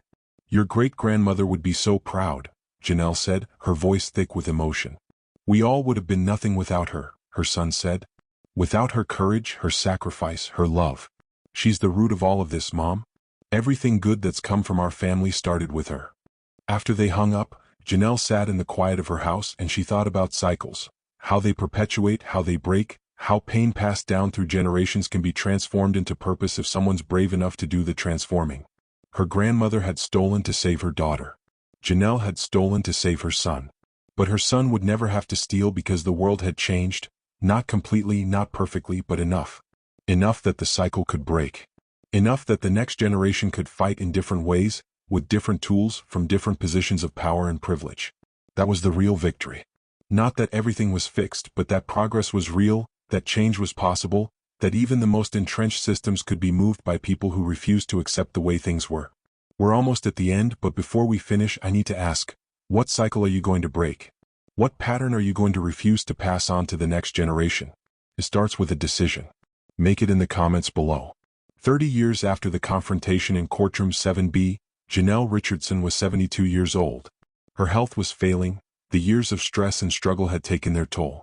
Your great-grandmother would be so proud," Janelle said, her voice thick with emotion. "We all would have been nothing without her," her son said. "Without her courage, her sacrifice, her love. She's the root of all of this, Mom. Everything good that's come from our family started with her. After they hung up, Janelle sat in the quiet of her house and she thought about cycles. How they perpetuate, how they break, how pain passed down through generations can be transformed into purpose if someone's brave enough to do the transforming. Her grandmother had stolen to save her daughter. Janelle had stolen to save her son. But her son would never have to steal because the world had changed, not completely, not perfectly, but enough. Enough that the cycle could break. Enough that the next generation could fight in different ways, with different tools, from different positions of power and privilege. That was the real victory. Not that everything was fixed, but that progress was real, that change was possible, that even the most entrenched systems could be moved by people who refused to accept the way things were. We're almost at the end, but before we finish, I need to ask, what cycle are you going to break? What pattern are you going to refuse to pass on to the next generation? It starts with a decision. Make it in the comments below. 30 years after the confrontation in Courtroom 7B, Janelle Richardson was 72 years old. Her health was failing, the years of stress and struggle had taken their toll.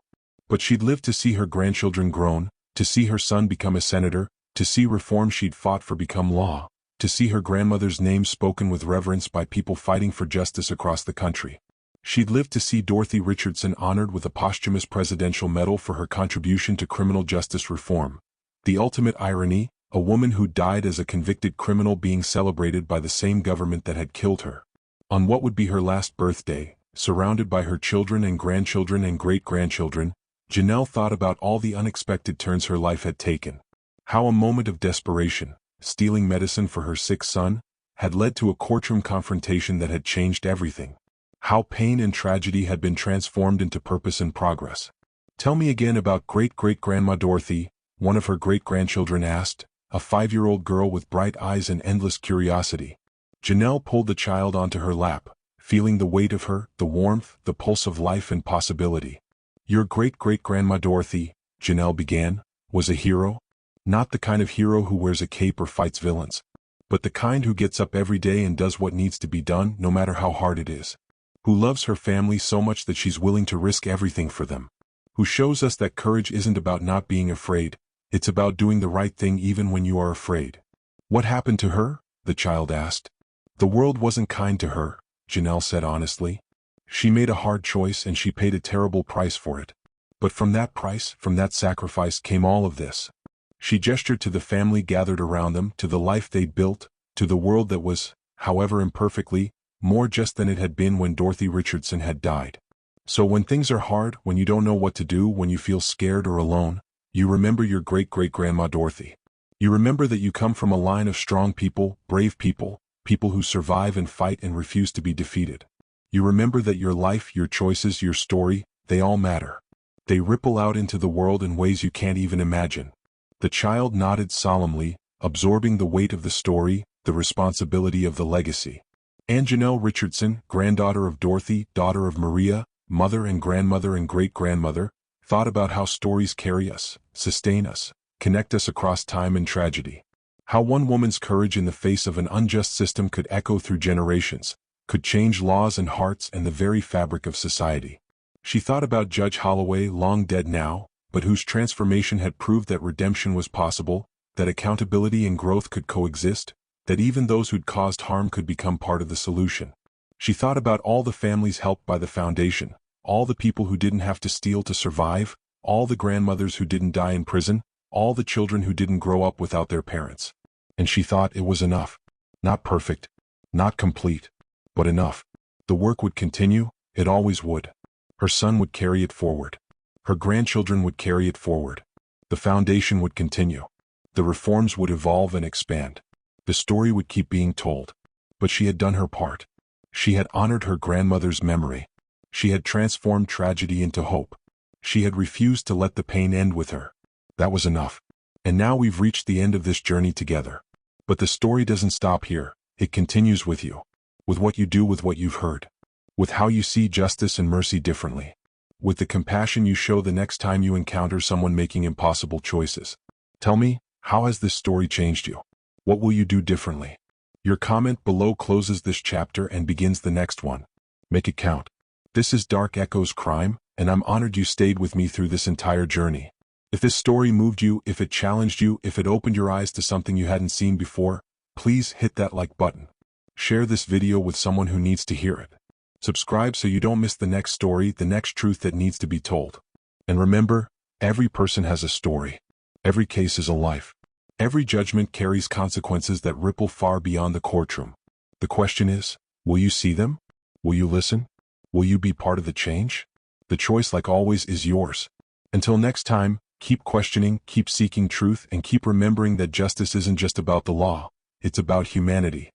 But she'd lived to see her grandchildren grown, to see her son become a senator, to see reform she'd fought for become law, to see her grandmother's name spoken with reverence by people fighting for justice across the country. She'd lived to see Dorothy Richardson honored with a posthumous presidential medal for her contribution to criminal justice reform. The ultimate irony, a woman who died as a convicted criminal being celebrated by the same government that had killed her. On what would be her last birthday, surrounded by her children and grandchildren and great-grandchildren, Janelle thought about all the unexpected turns her life had taken. How a moment of desperation, stealing medicine for her sick son, had led to a courtroom confrontation that had changed everything. How pain and tragedy had been transformed into purpose and progress. Tell me again about great-great-grandma Dorothy, one of her great-grandchildren asked, a 5-year-old girl with bright eyes and endless curiosity. Janelle pulled the child onto her lap, feeling the weight of her, the warmth, the pulse of life and possibility. Your great-great-grandma Dorothy, Janelle began, was a hero. Not the kind of hero who wears a cape or fights villains, but the kind who gets up every day and does what needs to be done no matter how hard it is. Who loves her family so much that she's willing to risk everything for them. Who shows us that courage isn't about not being afraid, it's about doing the right thing even when you are afraid. What happened to her? The child asked. The world wasn't kind to her, Janelle said honestly. She made a hard choice and she paid a terrible price for it. But from that price, from that sacrifice came all of this. She gestured to the family gathered around them, to the life they'd built, to the world that was, however imperfectly, more just than it had been when Dorothy Richardson had died. So when things are hard, when you don't know what to do, when you feel scared or alone, you remember your great-great-grandma Dorothy. You remember that you come from a line of strong people, brave people, people who survive and fight and refuse to be defeated. You remember that your life, your choices, your story, they all matter. They ripple out into the world in ways you can't even imagine. The child nodded solemnly, absorbing the weight of the story, the responsibility of the legacy. And Janelle Richardson, granddaughter of Dorothy, daughter of Maria, mother and great-grandmother, thought about how stories carry us, sustain us, connect us across time and tragedy. How one woman's courage in the face of an unjust system could echo through generations, could change laws and hearts and the very fabric of society. She thought about Judge Holloway, long dead now, but whose transformation had proved that redemption was possible, that accountability and growth could coexist, that even those who'd caused harm could become part of the solution. She thought about all the families helped by the foundation, all the people who didn't have to steal to survive, all the grandmothers who didn't die in prison, all the children who didn't grow up without their parents. And she thought it was enough. Not perfect, not complete, but enough. The work would continue, it always would. Her son would carry it forward. Her grandchildren would carry it forward. The foundation would continue. The reforms would evolve and expand. The story would keep being told. But she had done her part. She had honored her grandmother's memory. She had transformed tragedy into hope. She had refused to let the pain end with her. That was enough. And now we've reached the end of this journey together. But the story doesn't stop here. It continues with you. With what you do with what you've heard. With how you see justice and mercy differently. With the compassion you show the next time you encounter someone making impossible choices. Tell me, how has this story changed you? What will you do differently? Your comment below closes this chapter and begins the next one. Make it count. This is Dark Echoes Crime, and I'm honored you stayed with me through this entire journey. If this story moved you, if it challenged you, if it opened your eyes to something you hadn't seen before, please hit that like button. Share this video with someone who needs to hear it. Subscribe so you don't miss the next story, the next truth that needs to be told. And remember, every person has a story. Every case is a life. Every judgment carries consequences that ripple far beyond the courtroom. The question is, will you see them? Will you listen? Will you be part of the change? The choice, like always, is yours. Until next time, keep questioning, keep seeking truth, and keep remembering that justice isn't just about the law, it's about humanity.